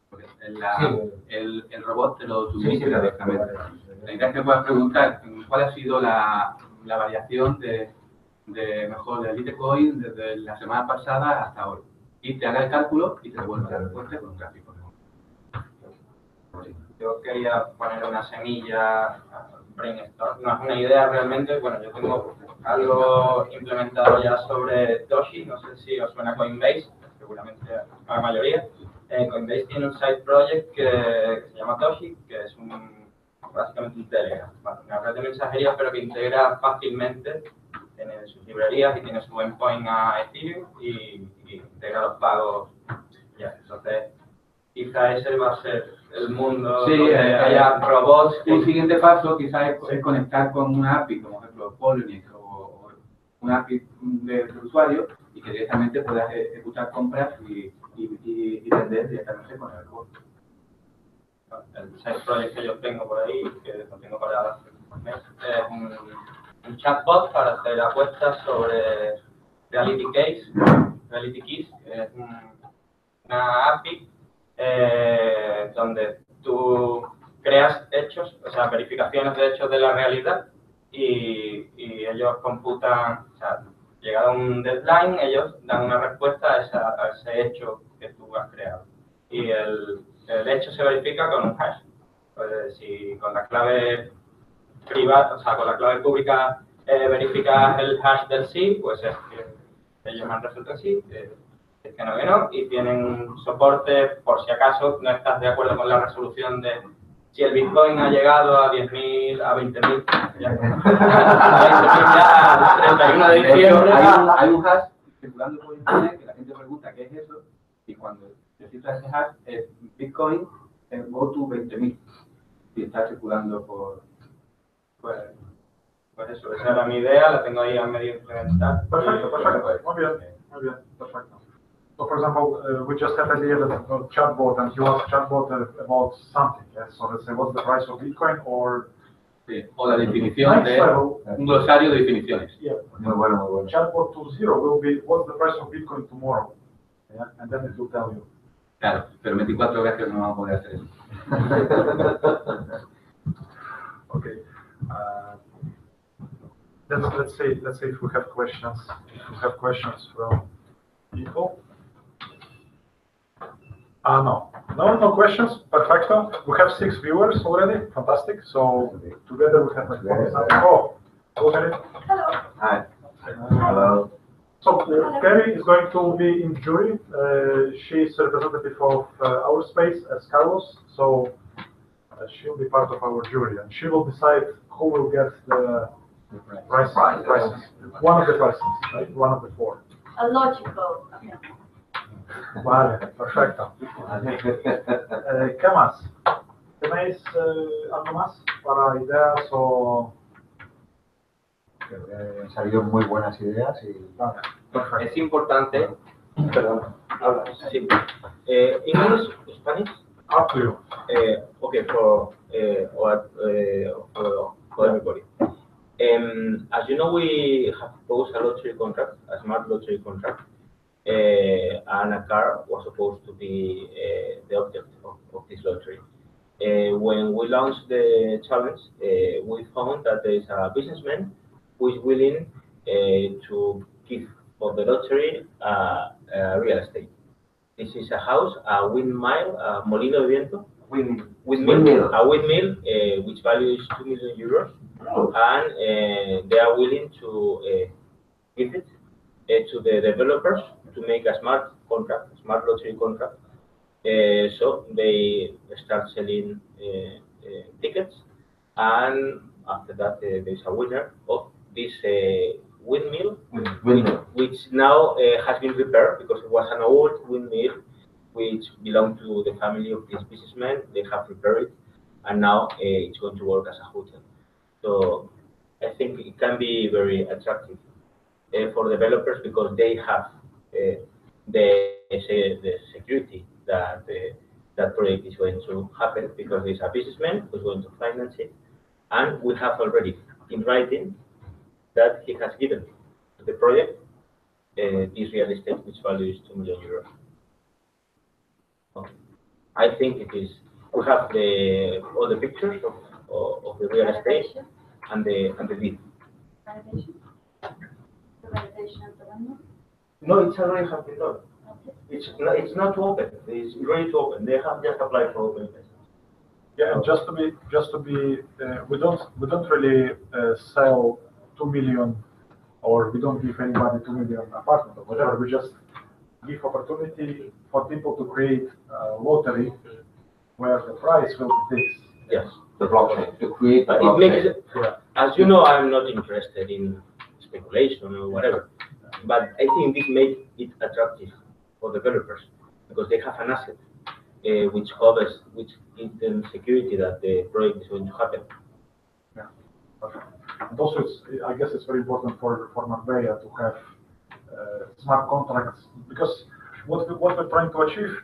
G: porque el robot te lo suministra directamente. La idea es que puedas preguntar cuál ha sido la variación de Litecoin desde la semana pasada hasta hoy. Y te haga el cálculo y te devuelve la respuesta con un gráfico.
E: Yo quería poner una semilla, brainstorm, no es una idea realmente, bueno, yo tengo algo implementado ya sobre Doshi, no sé si os suena Coinbase, seguramente a la mayoría. Coinbase tiene un side project que se llama Doshi, que es básicamente un Telegram, una red de mensajería, pero que integra fácilmente, tiene sus librerías y tiene su endpoint a Ethereum y integra los pagos. Ya, entonces, quizá ese va a ser el mundo donde haya robots.
G: Un siguiente paso quizás es conectar con una API, como por ejemplo Poloniex o una API del usuario, y que directamente puedas ejecutar compras y vender directamente con el robot.
E: El side project que yo tengo por ahí, que lo tengo para es un chatbot para hacer apuestas sobre Reality Keys, que es una API donde tú creas hechos, o sea, verificaciones de hechos de la realidad y ellos computan, o sea, llegado a un deadline, ellos dan una respuesta a ese hecho que tú has creado. Y el hecho se verifica con un hash. Pues, si con la clave privada, o sea, con la clave pública verificas el hash del sí, pues es que ellos han resuelto el sí, es que no, y tienen soporte por si acaso no estás de acuerdo con la resolución de si el Bitcoin ha llegado a 10.000, a 20.000, ya. A 20.000 ya, el 31 de diciembre.
G: Hay un hash circulando por internet que la gente pregunta qué es eso, y cuando necesitas ese hash es Bitcoin go to 20.000, y está circulando por...
E: Pues eso, esa era mi idea, la tengo ahí a medio implementar.
A: Perfecto, perfecto. Muy bien, perfecto. So, for example, we just had an idea that chatbot, and you asked chatbot about something. Yes? So let's say, what's the price of Bitcoin, or
G: Sí, o la definición de un glosario de definiciones.
A: yeah,
D: Muy bueno, muy bueno.
A: chatbot 2.0 will be, what's the price of Bitcoin tomorrow? Yeah? And then it will tell you.
G: Claro, pero 24 horas que no vamos a poder hacer eso.
A: Okay. Let's say if we have questions. If we have questions from people. No questions. Perfecto. We have 6 viewers already. Fantastic. So together we have like 40 something. Oh, go ahead.
H: Hello.
B: Hi. Hello.
A: So Kerry is going to be in jury. She's a representative of our space as Carlos. So she'll be part of our jury, and she will decide who will get the prices. One of the prices, right? One of the 4.
H: A logical. Okay.
A: Vale, perfecto. ¿Qué más? ¿Tenéis algo más para ideas o...?
D: Han salido muy buenas ideas y...
A: Vale, perfecto.
E: Es importante, perdón, habla, sí. English, Spanish?
A: Up to you.
E: Okay, for everybody. As you know, we have proposed a lottery contract, a smart lottery contract, and a car was supposed to be the object of this lottery. When we launched the challenge, we found that there is a businessman who is willing to give for the lottery real estate. This is a house, a windmill, a molino de viento. Windmill. A windmill, which value is 2 million euros, and they are willing to give it to the developers to make a smart contract, smart lottery contract. So they start selling tickets, and after that there is a winner of this windmill, which now has been repaired because it was an old windmill which belonged to the family of this businessman. They have repaired it, and now it's going to work as a hotel. So I think it can be very attractive for developers because they have the security that that project is going to happen, because there's a businessman who's going to finance it, and we have already in writing that he has given to the project this real estate which value is 2 million euros. Okay. I think it is. We have all the pictures of the real estate and the deed.
H: Validation? The validation of the window?
E: No, it's already have been done.
H: Okay.
E: It's not open. It's ready to open. They have just applied for opening.
A: Yeah, and just to be, we don't really sell 2 million, or we don't give anybody 2 million apartment or whatever. We just give opportunity for people to create a lottery where the price will be this.
E: Yes.
B: The blockchain, to create the
E: It
B: blockchain.
E: makes it, as you know, I'm not interested in speculation or whatever, but I think this makes it attractive for developers because they have an asset which covers, which gives them security that the project is going to happen.
A: Yeah. Okay. And also, I guess it's very important for Marbella to have smart contracts, because what we're trying to achieve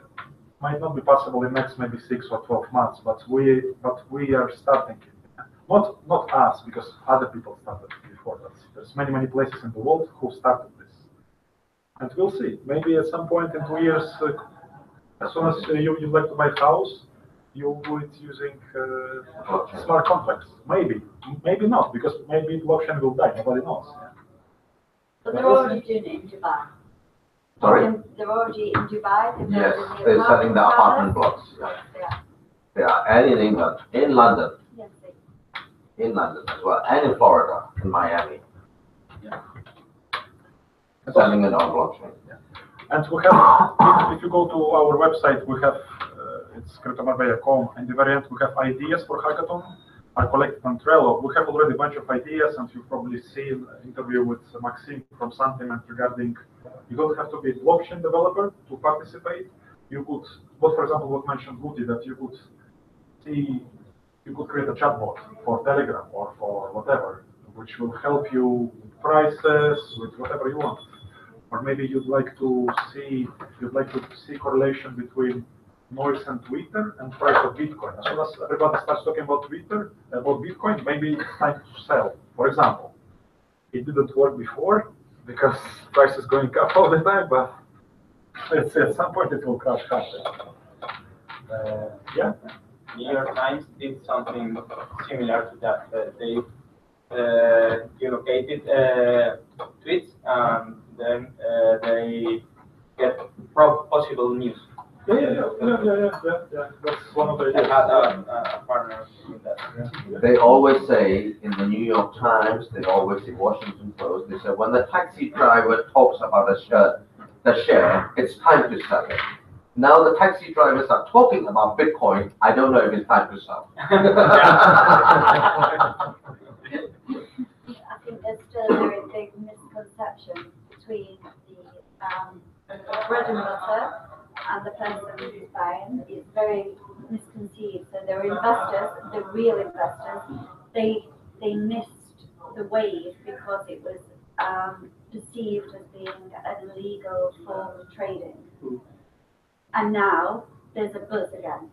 A: might not be possible in next maybe 6 or 12 months, but we are starting it. Not us, because other people started before us. There's many places in the world who started this, and we'll see. Maybe at some point in 2 years, as soon as you'd like to buy a house, you'll do it using smart contracts. Maybe not, because maybe blockchain will die. Nobody knows.
H: But they're already doing it in Dubai.
B: Sorry?
H: They're already in Dubai. They're
B: Yes,
H: building the
B: they're selling the apartment
H: towers.
B: blocks.
H: Yeah.
B: Yeah, and in England, in London,
H: Yes,
B: in London as well, and in Florida, in Miami. Selling it on blockchain.
A: And we have, if you go to our website, we have, it's CryptoMarbella.com, and the variant we have ideas for hackathon are collected on Trello. We have already a bunch of ideas, and you've probably seen an interview with Maxime from Sentiment regarding, you don't have to be a blockchain developer to participate. You could, for example, what mentioned Woody, that you could see, you could create a chatbot for Telegram or for whatever, which will help you with prices, with whatever you want. Or maybe you'd like to see correlation between noise and Twitter and price of Bitcoin. As soon as everybody starts talking about Twitter, about Bitcoin, maybe it's time to sell. For example, it didn't work before because price is going up all the time, but let's say at some point it will crash hard. Yeah.
F: New York Times did something similar to that. They geolocated tweets and then they get possible news.
A: Yeah. That's one of the
F: I
A: ideas.
F: had a partner with that.
A: Yeah.
B: They always say in the New York Times, they always say Washington Post, they say when the taxi driver talks about the share, it's time to sell it. Now the taxi drivers are talking about Bitcoin, I don't know if it's time to sell.
H: I think there's still a very big misconception between the bread and butter and the person who's buying. It's very misconceived. So there are investors, the real investors, they missed the wave because it was perceived as being an illegal form of trading. And now there's a buzz again.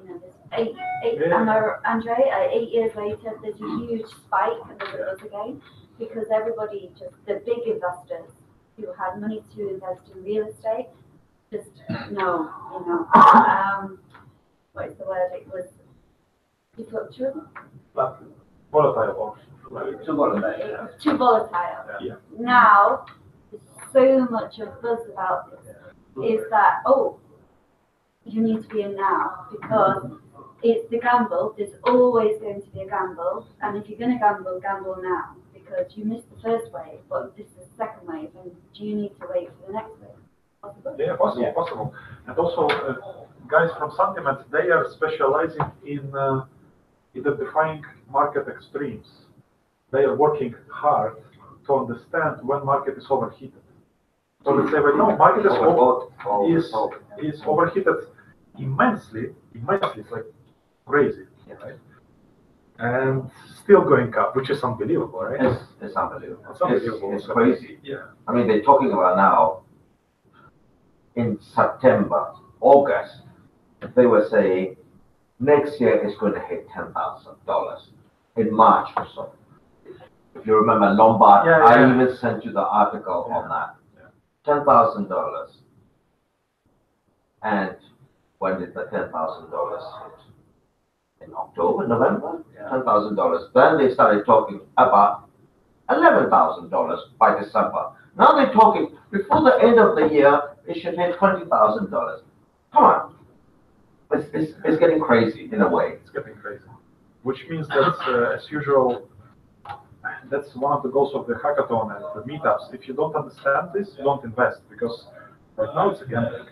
H: You know, there's Andre, 8 years later, there's a huge spike and there's a buzz again because everybody, just the big investors who had money to invest in real estate, just no, you know, what is the word? It was
A: Volatile.
H: Too volatile. Too volatile.
A: Yeah.
H: Now, there's so much of buzz about this. Is that, oh, you need to be in now because it's the gamble. There's always going to be a gamble, and if you're going to gamble, gamble now because you missed the first wave, but this is the second wave, and do you need to wait for the next wave? Possible?
A: Yeah, possible. And also, guys from Sentiment, they are specializing in identifying market extremes. They are working hard to understand when market is overheated. So let's say right now, market is overheated immensely. It's like crazy, right? And still going up, which is unbelievable, right?
B: It's unbelievable.
A: It's
B: crazy.
A: Yeah.
B: I mean, they're talking about now, in September, August, they were saying next year it's going to hit $10,000 in March or so. If you remember Lombard, I even sent you the article on that. $10,000. And when did the $10,000 hit? In October, November? $10,000. Then they started talking about $11,000 by December. Now they're talking, before the end of the year, it should hit $20,000. Come on. It's getting crazy in a way.
A: It's getting crazy. Which means that, as usual, that's one of the goals of the hackathon and the meetups. If you don't understand this, you don't invest, because right now it's a gambling.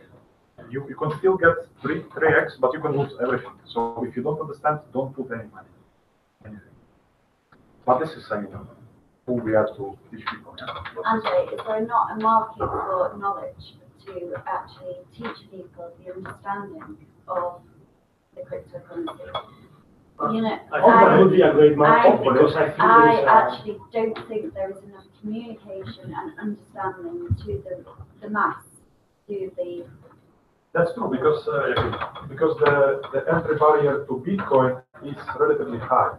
A: You can still get 3x, but you can lose everything. So if you don't understand, don't put any money. Anything. But this is who we are to teach people.
H: Andre, is there not a market for knowledge to actually teach people the understanding of the cryptocurrency? You know,
F: I think that would be a great market because I think
H: I actually don't think there is enough communication and understanding to the mass, to the.
A: That's true, because the entry barrier to Bitcoin is relatively high.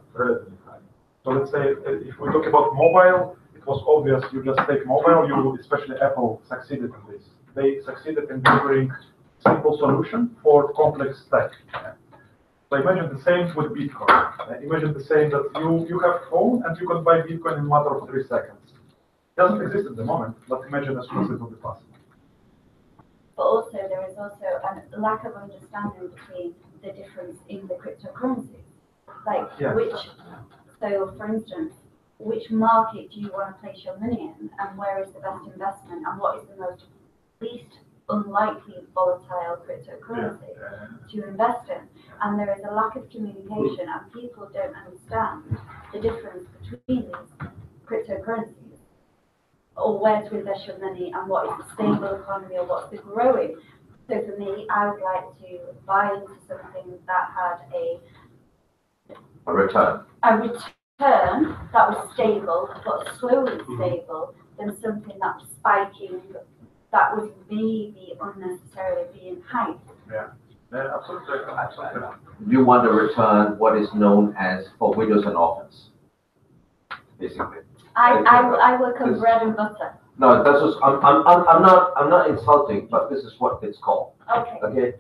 A: So let's say if we talk about mobile, it was obvious. You just take mobile. Especially Apple succeeded in this. They succeeded in delivering simple solution for complex tech. So imagine the same with Bitcoin. Imagine the same that you have phone and you can buy Bitcoin in a matter of 3 seconds. Doesn't exist at the moment, but imagine as soon as it will be possible.
H: But also, there is also a lack of understanding between the difference in the cryptocurrencies. Like, so for instance, which market do you want to place your money in, and where is the best investment, and what is the most least unlikely volatile cryptocurrency to invest in? And there is a lack of communication, and people don't understand the difference between these cryptocurrencies, or where to invest your money, and what is the stable economy, or what's the growing. So for me, I would like to buy into something that had a
B: return
H: that was stable, but slowly stable, than something that was spiking, that was maybe unnecessarily being hyped.
A: Yeah, absolutely.
B: You want to return what is known as for widows and orphans, basically.
H: I work on bread and butter.
B: No, that's just, I'm not insulting, but this is what it's called.
H: Okay.
B: Okay.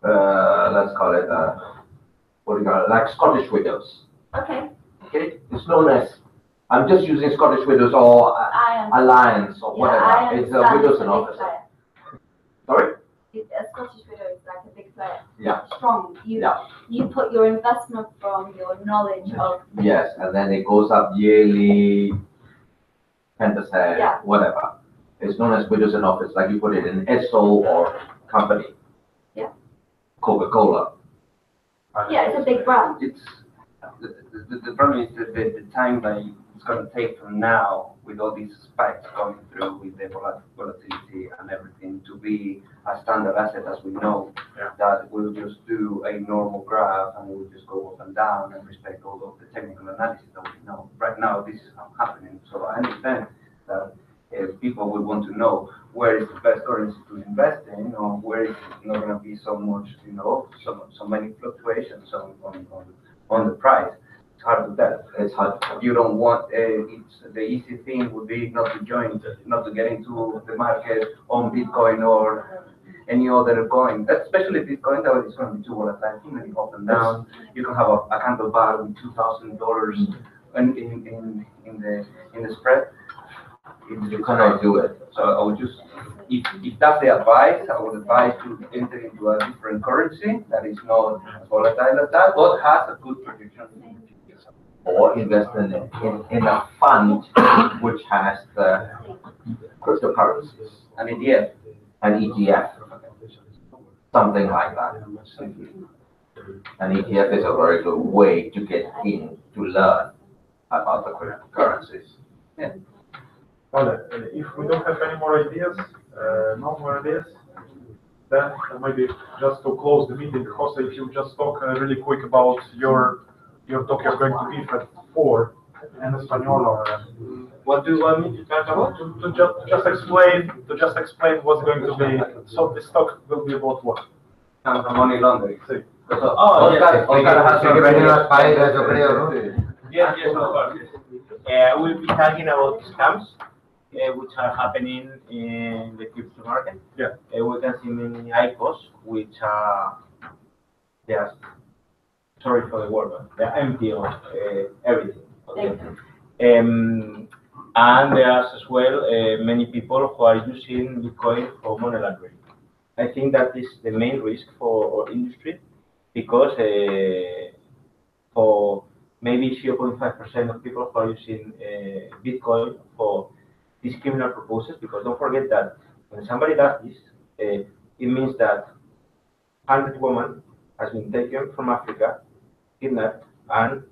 B: Let's call it what do you call it? Like Scottish widows.
H: Okay.
B: Okay. It's known as, I'm just using Scottish widows or Alliance or whatever. It's widows and orphans. Sorry.
H: A Scottish widow is like a big player.
B: Yeah.
H: Strong. You put your investment from your knowledge of.
B: Yes, and then it goes up yearly, 10%, whatever. It's known as widows and orphans, like you put it in SO or company.
H: Yeah.
B: Coca-Cola.
H: Yeah, it's a big brand.
E: It's the problem is that the time that it's going to take from now, with all these spikes going through, with the volatility and everything, to be a standard asset as we know, that we'll just do a normal graph and we'll just go up and down and respect all of the technical analysis that we know. Right now, this is not happening. So I understand that people will want to know where is the best currency to invest in, or where is not going to be so much, so many fluctuations on the price. It's hard to tell.
B: It's hard to tell.
E: You don't want, the easy thing would be not to get into the market on Bitcoin or any other coin, especially Bitcoin, that is going to be too volatile, too many up and down. You can have a candle bar with $2,000 in the spread.
B: You cannot do it.
E: So I would just, if that's the advice, I would advise to enter into a different currency that is not as volatile as that, but has a good prediction.
B: Or invest in a fund which has the cryptocurrencies.
E: An ETF.
B: An ETF. Something like that. An ETF is a very good way to get in to learn about the cryptocurrencies.
E: Yeah.
A: Well, if we don't have any more ideas, no more ideas, then maybe just to close the meeting, Jose, if you just talk really quick about your talk you're going to give at 4 in Espanol, or
F: what do you want me to talk about?
A: To just explain what's going to be. So this talk will be about what?
E: Money laundering.
A: Sí.
F: Yes, of course. We'll be talking about scams, which are happening in the crypto market.
A: Yeah.
F: We can see many ICOs, which are just, sorry for the word, but they're empty of everything. Okay? And there's as well many people who are using Bitcoin for money laundering. I think that is the main risk for our industry, because for maybe 0.5% of people who are using Bitcoin for these criminal purposes, because don't forget that when somebody does this, it means that 100 women has been taken from Africa, kidnapped, and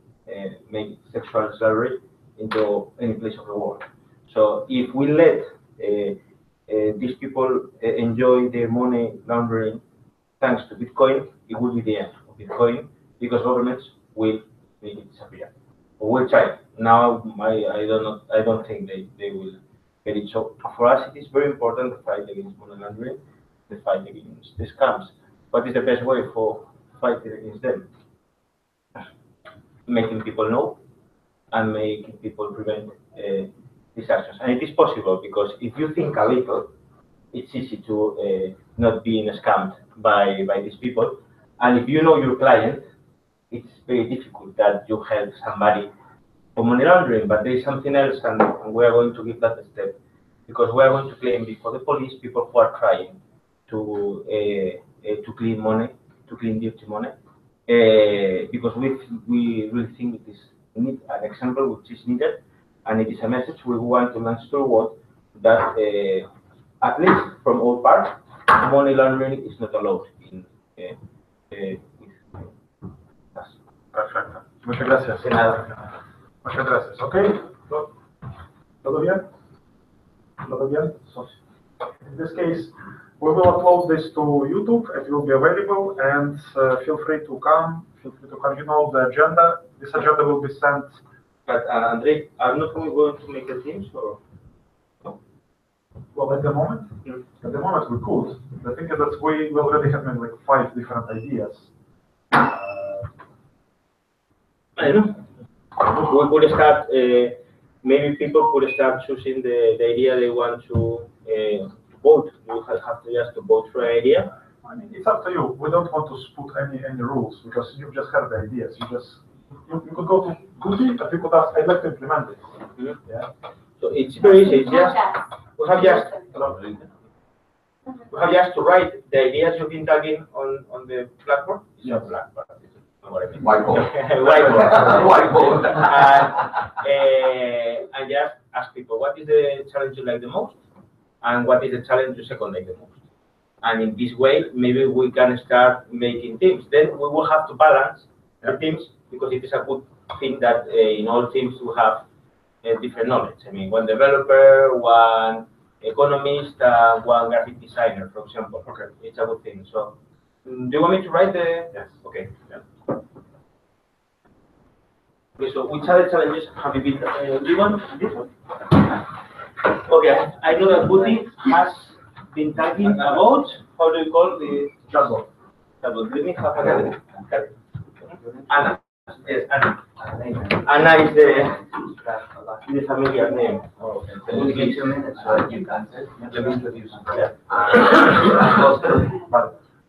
F: made sexual slavery into any place of the world. So if we let these people enjoy their money laundering thanks to Bitcoin, it will be the end of Bitcoin, because governments will make it disappear. Or will try. Now, I don't think they will get it. So for us, it is very important to fight against money laundering, to fight against the scams. What is the best way for fighting against them? Making people know and making people prevent these actions. And it is possible, because if you think a little, it's easy to not being scammed by these people. And if you know your client, it's very difficult that you help somebody for money laundering, but there is something else, and we are going to give that a step, because we are going to claim before the police people who are trying to clean money, to clean dirty money, because we really think it is need an example which is needed, and it is a message we want to launch to the world that at least from all parts, money laundering is not allowed in us.
A: Perfecto. Muchas gracias.
F: De nada.
A: Muchas gracias. Ok. ¿Todo bien? ¿Todo bien? So, in this case, we will upload this to YouTube. It will be available, and feel free to come. Feel free to come. You know the agenda. This agenda will be sent.
F: But Andrei, are not we going to make a Teams or?
A: Well, at the moment, we could. The thing is that we already have like 5 different ideas.
F: I don't know. We could start. Maybe people could start choosing the idea they want to vote. You have to just to vote for an idea.
A: I mean, it's up to you. We don't want to put any rules because you just have the ideas. You could go to Goody and you could ask, I'd like to implement it. Yeah.
F: So it's very easy. It's just we have just to write the ideas you've been tagging on the blackboard. It's not blackboard.
B: Whiteboard.
F: Whiteboard. And just ask people what is the challenge you like the most, and what is the challenge you second like the most. And in this way, maybe we can start making teams. Then we will have to balance the teams, because it is a good thing that in all teams we have different knowledge. I mean, one developer, one economist, one graphic designer, for example.
A: Okay.
F: It's a good thing. So, do you want me to write the?
A: Yes.
F: Okay. Yeah. Okay. So, which other challenges have you been given? This one. Okay. I know that Buti has been talking about, how do you call the chatbot? Let me have a look. Anna. Yes, Anna. Anna is the familiar name.
E: We'll give you 2 minutes so that you can introduce.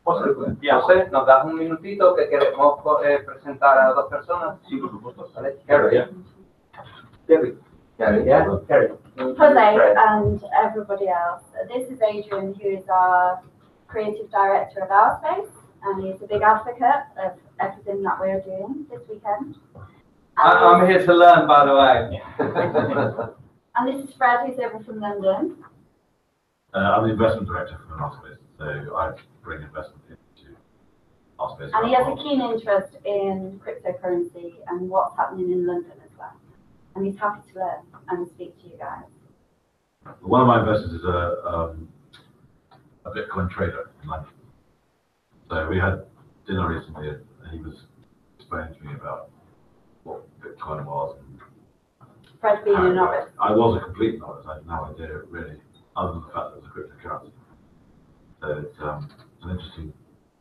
E: José, ¿nos das un minutito que queremos presentar a 2 personas?
F: Sí, por supuesto.
E: ¿Vale? Carrie.
H: Jose and everybody else. This is Adrian, who is our creative director of our space, and he's a big advocate of everything that we're doing this weekend.
E: I'm here to learn, by the way.
H: And this is Fred, who's over from London.
I: I'm the investment director for the art space, so I bring investment into art space.
H: And he has a keen interest in cryptocurrency and what's happening in London as well. And he's happy to learn and speak to you guys.
I: One of my investors is a Bitcoin trader in London. So we had dinner recently, and he was explaining to me about what Bitcoin was.
H: Fred being a novice.
I: I was a complete novice. I had no idea really, other than the fact that it was a cryptocurrency. So it's an interesting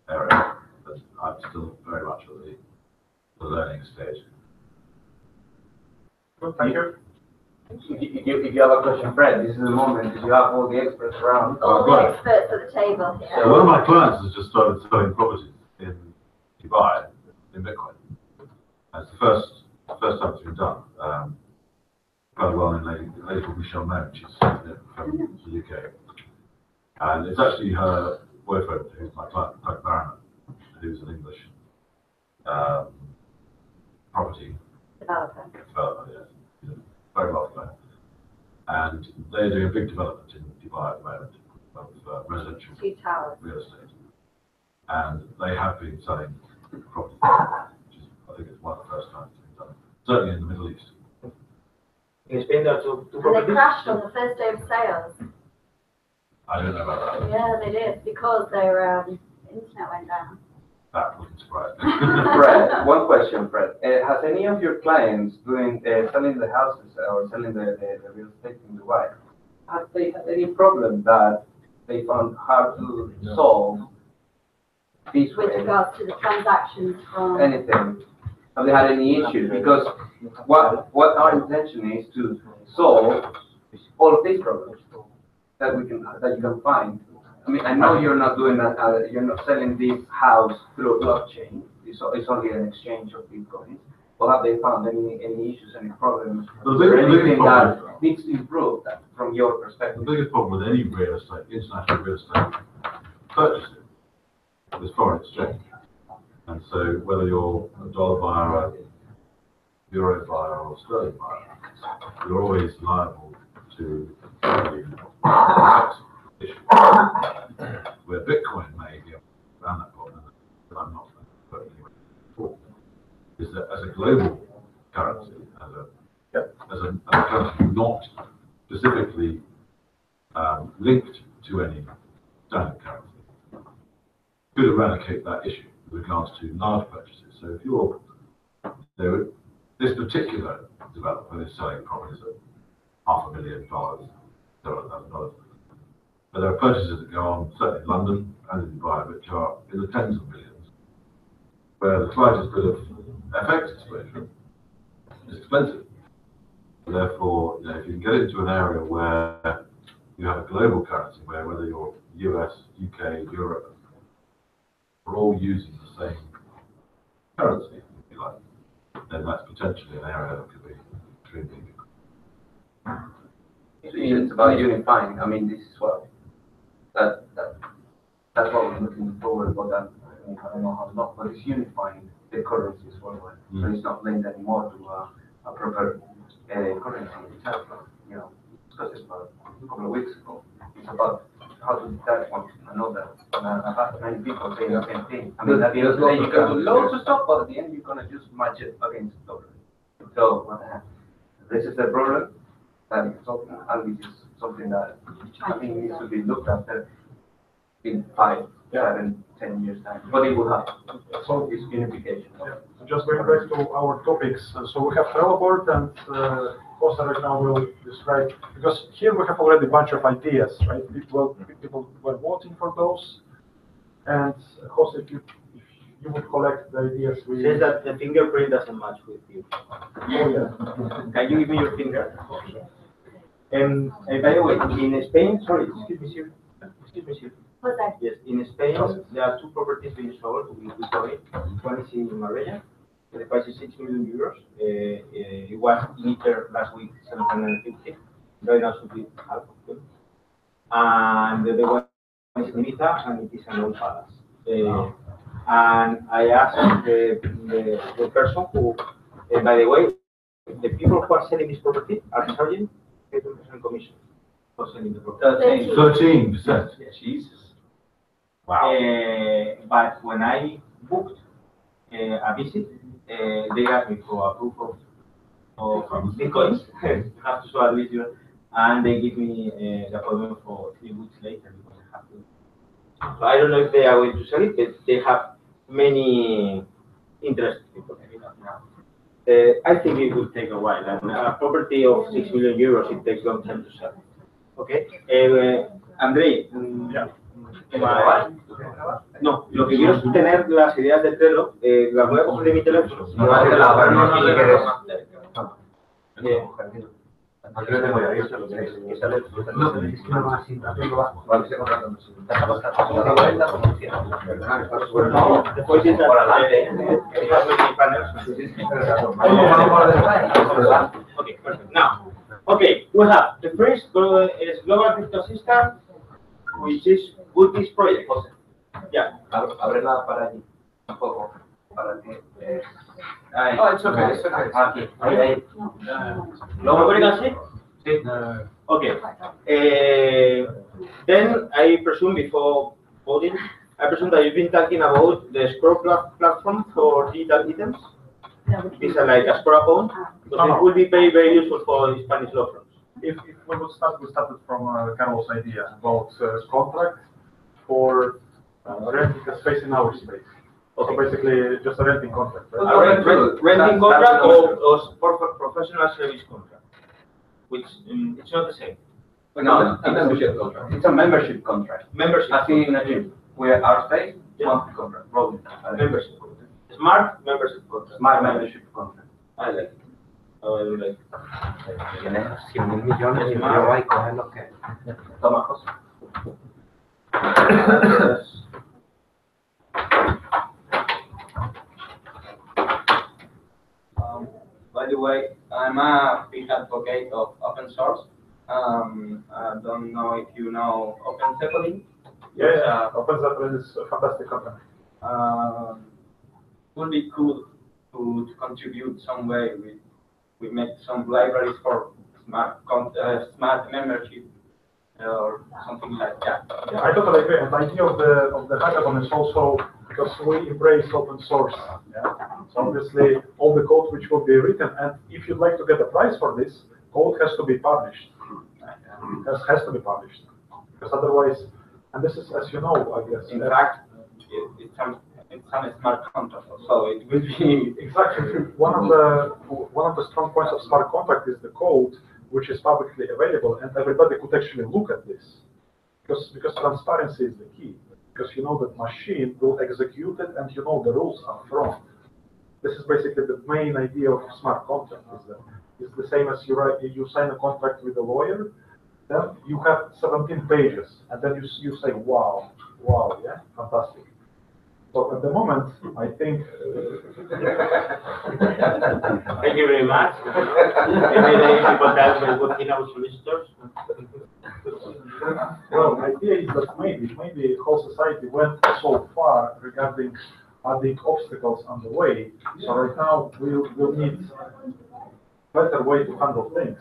I: area, but I'm still very much at the learning stage.
A: Good, thank you.
E: If you have a question, Fred, this is the moment, because you have all the experts around.
H: All the experts at the table here.
I: So one of my clients has just started selling properties in Dubai in Bitcoin. It's the first time it's been done. Quite a well-known lady called Michelle Moan, she's from the UK. And it's actually her boyfriend, who's my client, Doug Barron, who's an English property
H: Developer.
I: Yes. He's a very wealthy man. And they're doing a big development in Dubai at the moment of residential
H: 2 towers.
I: real estate. And they have been selling property, which is, I think it's one of the first times it's been done. Certainly in the Middle East.
F: In Spain, there are two
H: And they
F: properties.
H: crashed on the first day of sales.
I: I don't know about that.
H: Yeah, they did, because their internet went down.
I: That wouldn't surprise me.
E: Fred, one question, Fred. Has any of your clients doing selling the houses or selling the real estate in Dubai, have they had any problem that they found hard to solve this
H: With
E: way?
H: regards to the transactions from...
E: Anything? Have they had any issues? Because what our intention is to solve all of these problems that you can find. I mean, I know you're not doing that. You're not selling this house through a blockchain. It's only an exchange of Bitcoin.
G: or have they found any issues, any problems,
I: The
G: or
I: biggest
G: anything
I: problem-
G: that needs to improve that from your
I: The
G: perspective?
I: biggest problem with any real estate, international real estate purchasing is foreign exchange. And so whether you're a dollar buyer, a euro buyer, or sterling buyer, you're always liable to the FX issue. Where Bitcoin may be around that problem, but I'm not but anyway, before, is that as a global currency, as a currency not specifically linked to any standard currency, could eradicate that issue with regards to large purchases. So if you're this particular developer is selling properties at $500,000, $700,000. But there are purchases that go on, certainly in London and in Dubai, which are in the tens of millions, where the slightest bit of FX exposure is expensive. Therefore, if you can get into an area where you have a global currency, where whether you're US, UK, Europe, we're all using the same currency, if you like, then that's potentially an area that could be extremely big.
G: It's about unifying. I mean, this is what that's what we're looking forward for. That I don't know how long, but it's unifying the currencies worldwide. So it's not linked anymore to a proper currency itself. You know, discussed this about a couple of weeks ago. It's about how to detect one another. I've had many people saying the same thing. I mean, at the end of the day, you can do loads of stuff, but at the end, you're gonna just match it against dollar. So this is the problem. And this is something that I think needs to be looked after in 5, 7, 10 years time. But it will happen. So it's unification.
A: Yeah. So just going back to our topics. So we have Trello and Costa right now will describe, because here we have already a bunch of ideas, right? People were voting for those. And Jose, if you would collect the ideas.
F: It says that the fingerprint doesn't match with you.
A: Oh, yeah.
F: Can you give me your finger? And by the way, in Spain, sorry, excuse me, sir. Yes, in Spain, there are 2 properties being sold with Bitcoin. One is in Marbella. The price is 6 million euros. It was later last week, 750. Right now, should be half of them. And the other one is in Ibiza, and it is an old palace. And I asked the person who, by the way, the people who are selling this property are charging 15% commission for selling the property.
I: 13%.
F: Jesus.
I: Wow.
F: But when I booked a visit, they asked me for a proof of Bitcoins. You have to show at least your, and they give me the appointment for 3 weeks later because I have to. So I don't know if they are going to sell it, but they have many interested people now. I think it will take a while. And a property of 6 million euros, it takes a long time to sell. Okay. Andrei, no, lo que quiero es tener las ideas de Trello, las voy a coger de mi teléfono.
D: Aquí lo tengo ya, yo sé lo que es.
F: Después de por adelante, okay, perfect. Now, okay, we have the first is global crypto system, which is with this project. Yeah.
E: Ábrela para allí, un poco, para que...
G: Oh, it's okay. It's okay.
E: Aquí, ahí.
F: Nobody can see? Sí. Okay. Then I presume before voting, I presume that you've been talking about the Scroll platform for digital items. It's like a Scroll account, because it will be very, very useful for Spanish law firms.
A: If we would start, we started from Carlos' idea about contract for renting a space in our space. So basically, just a renting contract. Right?
F: Renting contract or professional service contract, which it's not the same.
G: No, it's a membership contract. It's a membership contract.
F: Membership.
G: As in a gym. Where our space, monthly contract.
F: Membership. Smart membership contract.
G: Smart membership contract.
F: I like it. Oh, I like it.
D: Tienes 100.000 millones y luego hay coger los que...
G: Toma, José. the way, I'm a big advocate of open source. I don't know if you know Open Zeppelin.
A: Yeah, Open Zeppelin is a fantastic company.
G: Would be cool to contribute some way. We make some libraries for smart membership or something like that.
A: Yeah, I totally agree. And the idea of the hackathon is also because we embrace open source. Yeah. So obviously all the code which will be written, and if you'd like to get a prize for this, code has to be published. Has to be published because otherwise, and this is, as you know, I guess.
G: In fact, it's a smart contract, so it will be
A: exactly one of the strong points of smart contract is the code which is publicly available, and everybody could actually look at this because transparency is the key. Because you know that machine will execute it, and you know the rules are front. This is basically the main idea of smart contract. Is that it's the same as you sign a contract with a lawyer. Then you have 17 pages, and then you say, wow, yeah, fantastic. So at the moment, I think.
F: Thank you very much. Every day people tell me what in our solicitors.
A: Well, the idea is that maybe whole society went so far regarding adding obstacles on the way. So right now we'll need better way to handle things,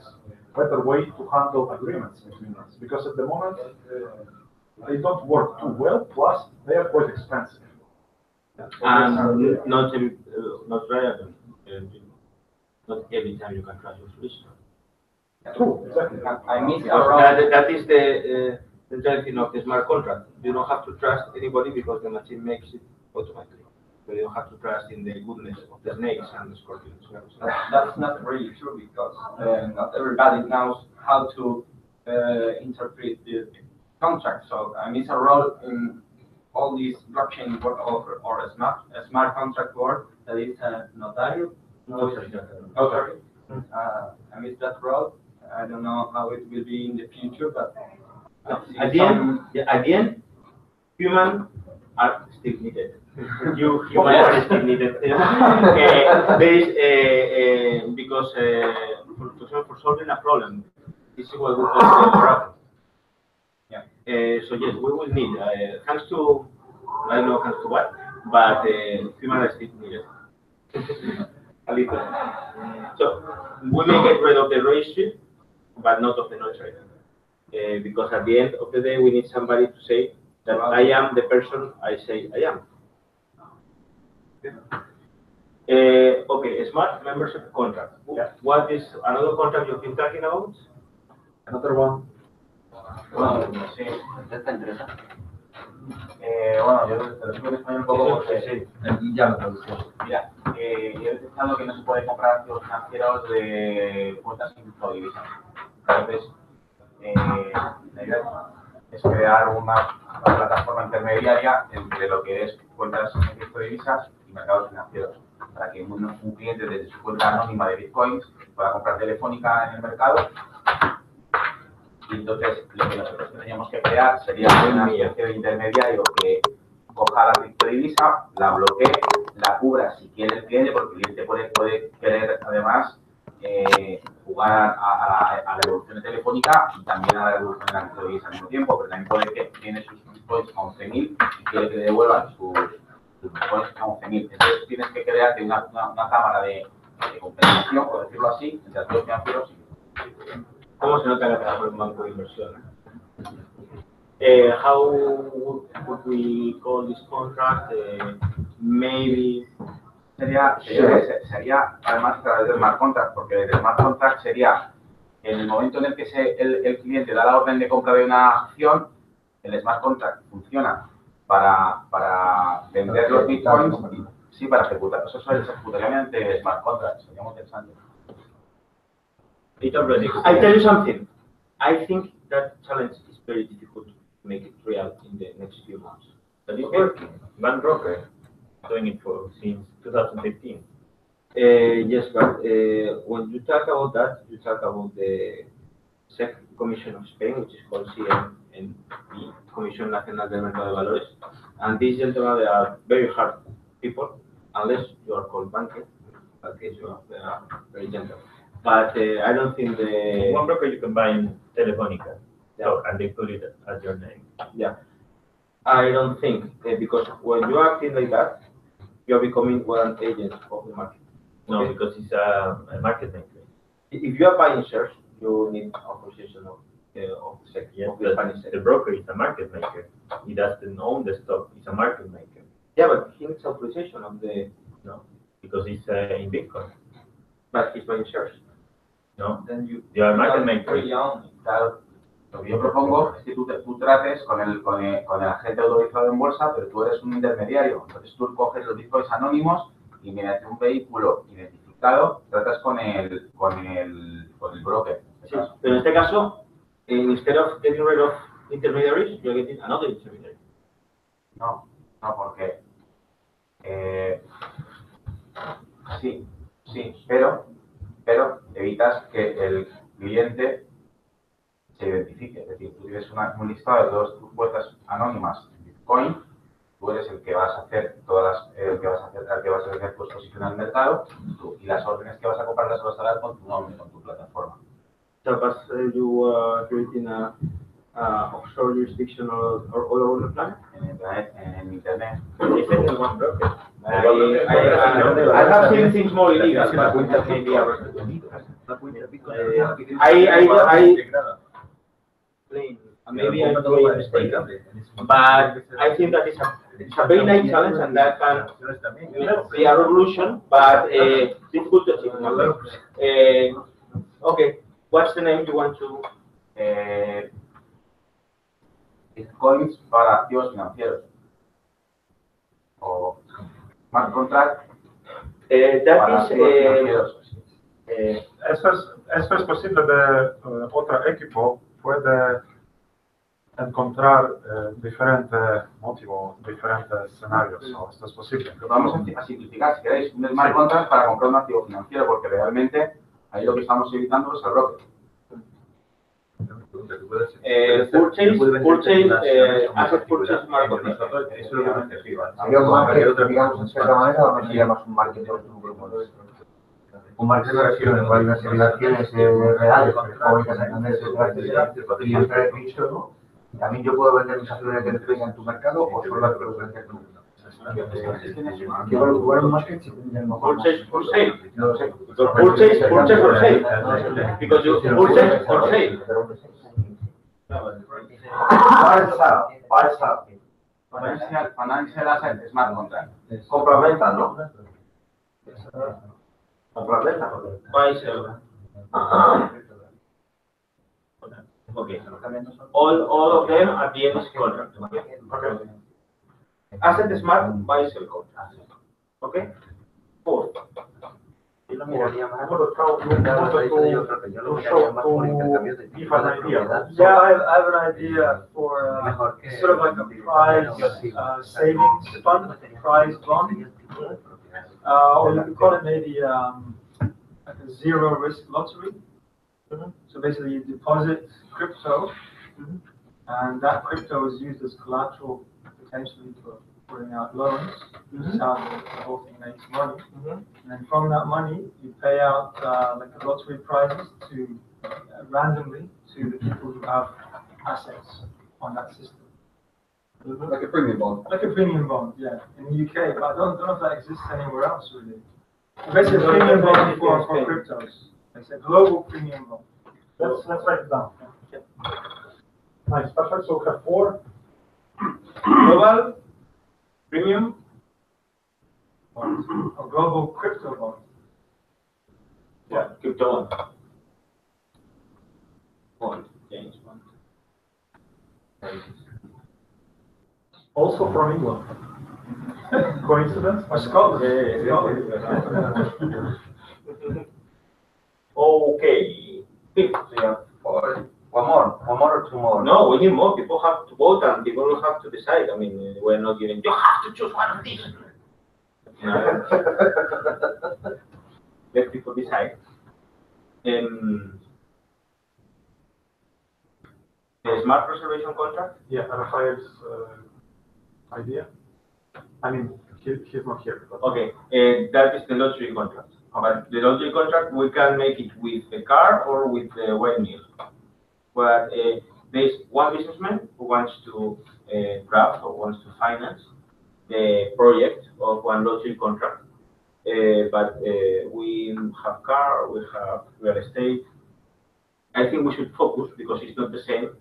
A: better way to handle agreements between us. Because at the moment they don't work too well. Plus they are quite expensive.
F: And not relevant. Not every time you can trust your solicitor.
A: True, exactly.
G: I miss around.
F: That is the thing of the smart contract. You don't have to trust anybody because the machine makes it automatically. So you don't have to trust in the goodness of the snakes and the scorpions.
G: That's not really true because not everybody knows how to interpret the contract. So I miss a role in all these blockchain work or a smart contract work that is a notary. I miss that role. I don't know how it will be in the future, but
F: at the end, humans are still needed. Humans are still needed. There is because for solving a problem, this is what we call the problem.
G: Yeah.
F: So yes, we will need thanks to I don't know thanks to what, but humans are still needed. A little. So we may get rid of the registry, but not of the notary. Because at the end of the day, we need somebody to say that I am the person I say I am. Okay, smart membership contract.
A: Yeah.
F: What is another contract you've been talking about?
A: Another one.
C: Bueno, sí, está interesante. Bueno, yo te lo explico en español un poco porque
D: Ya lo traducción.
C: mira, yo he pensado que no se puede comprar activos financieros de cuentas en criptodivisas. Entonces, la idea es crear una plataforma intermediaria entre lo que es cuentas en criptodivisas y mercados financieros, para que un cliente desde su cuenta anónima de bitcoins pueda comprar telefónica en el mercado. Y entonces lo que nosotros tendríamos que crear sería una especie de intermediario que coja la criptodivisa, la bloquee, la cubra si quiere el cliente, porque el cliente puede querer además jugar a la evolución telefónica y también a la evolución de la criptodivisa al mismo tiempo, pero también puede que tiene sus bitcoins a 11.000 y quiere que le devuelvan sus bitcoins a 11.000. Entonces tienes que crearte una cámara de compensación, por decirlo así, entre activos financieros y
F: ¿Cómo se nota que trabajo en un banco de inversión? How would we call this contract? Maybe
C: sería además a través del smart contract, porque el smart contract sería en el momento en el que el cliente da la orden de compra de una acción, el smart contract funciona para vender los bitcoins, sí, para ejecutar. Eso se ejecutaría mediante el smart contract, sería muy interesante.
F: I tell you something. I think that challenge is very difficult to make it real in the next few months.
B: But it's working. Van Rocker doing it since 2015.
F: Yes, but when you talk about that, you talk about the SEC Commission of Spain, which is called CNMV, Comisión Nacional del Mercado de Valores. And these gentlemen, they are very hard people, unless you are called banker. Okay, so very gentle. But I don't think the
J: One broker you can buy in Telefonica,
F: Yeah.
J: so, and they put it as your name.
F: I don't think because when you are acting like that, you are becoming one agent of the market.
J: No,
F: Okay.
J: because it's a market maker.
F: If you are buying shares, you need authorization of the SEC,
J: Yes,
F: of the
J: but
F: Spanish SEC.
J: the broker is a market maker. He doesn't own the stock. He's a market maker.
F: Yeah, but he needs authorization of the.
J: No, because it's in Bitcoin.
F: But he's buying shares.
J: No,
F: Then
J: you are a market maker.
C: Claro, lo que yo propongo es que tú trates con el agente autorizado en bolsa, pero tú eres un intermediario. Entonces tú coges los bitcoins anónimos y mediante un vehículo identificado tratas con el broker.
F: Sí, pero en este caso, instead of getting rid of intermediaries, you're getting another intermediary.
C: No, porque sí, pero evitas que el cliente se identifique. Es decir, tú tienes un listado de todas tus cuentas anónimas en Bitcoin, tú eres el que vas a hacer el que vas a vender tu exposición al mercado, y las órdenes que vas a comprar las vas a dar con tu nombre, con tu plataforma.
F: So, but you are creating a offshore jurisdiction all over the planet?
C: En internet.
J: It's only one broker.
F: I have seen things more illegal, but maybe maybe I'm doing a mistake, but I think that it's a very nice challenge and that can be a revolution, but difficult to achieve. Okay, what's the name you want to?
C: Bitcoins para activos financieros. O smart contract para activos financieros.
A: Eso es posible de otro equipo puede encontrar diferentes motivos, diferentes escenarios. Esto es posible.
C: Lo vamos a simplificar, si queréis, un smart contract para comprar un activo financiero, porque realmente ahí lo que estamos evitando es el broker.
F: Asset purchase smart contract.
D: Sería un market, digamos, en cierta manera, o no sería más un market de un grupo. Un market de acciones, hay una serie de acciones reales, públicas, etcétera, y entre el cripto, ¿no? También yo puedo vender mis acciones de empresa en tu mercado o solo las puedo vender tú. Igual un market si tendría
F: Purchase for sale.
D: No lo sé.
F: Purchase for sale. Because you purchase for sale.
C: Financial asset smart contract.
B: Compra-venta, ¿no? Compra-venta.
F: Buy, sell. Okay. All of them at the end is contract. Okay. Asset smart, buy, sell contract. Okay. Fourth.
A: Give an idea. Yeah, I have an idea for sort of like a prize savings fund, prize bond. Or you could call it maybe like a zero risk lottery. So basically you deposit crypto and that crypto is used as collateral potentially for putting out loans. This is how the whole thing makes money. And then from that money, you pay out like a lottery prizes to randomly to the people who have assets on that system.
G: Like a premium bond.
A: Like a premium bond, yeah, in the UK, but I don't know if that exists anywhere else really. Basically, a premium bond for cryptos. It's a global premium bond. Let's write it down. Nice, perfect. So we have 4.
F: Global premium
A: bonds. A global crypto bond.
F: Yeah, crypto bond. James bond.
A: Also from England. Coincidence? Or Scotland?
F: Okay. Fifth. Yeah.
E: One more or 2 more?
F: No, we need more. People have to vote and people will have to decide. I mean, we're not giving, you have to choose one of these. Let people decide. The smart reservation contract?
A: Yeah, Rafael's idea. I mean, he's not here. But...
F: Okay, that is the lottery contract. But the lottery contract, we can make it with the car or with the windmill. But there's one businessman who wants to draft or wants to finance the project of one lottery contract. But we have car, we have real estate. I think we should focus because it's not the same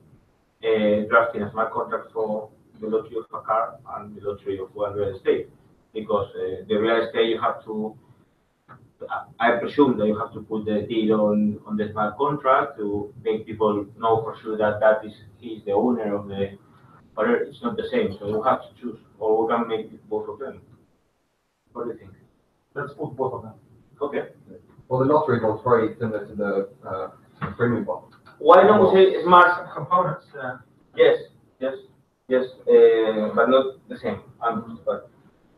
F: drafting a smart contract for the lottery of a car and the lottery of one real estate. Because the real estate you have to, I presume that you have to put the deal on the smart contract to make people know for sure that he's the owner of the, but it's not the same. So we have to choose, or we can make both of them. What do you think?
A: Let's put both of them.
F: Okay.
K: Well, the lottery one's very similar to the premium one.
F: Why don't we say smart
A: Components.
F: Yes, but not the same. But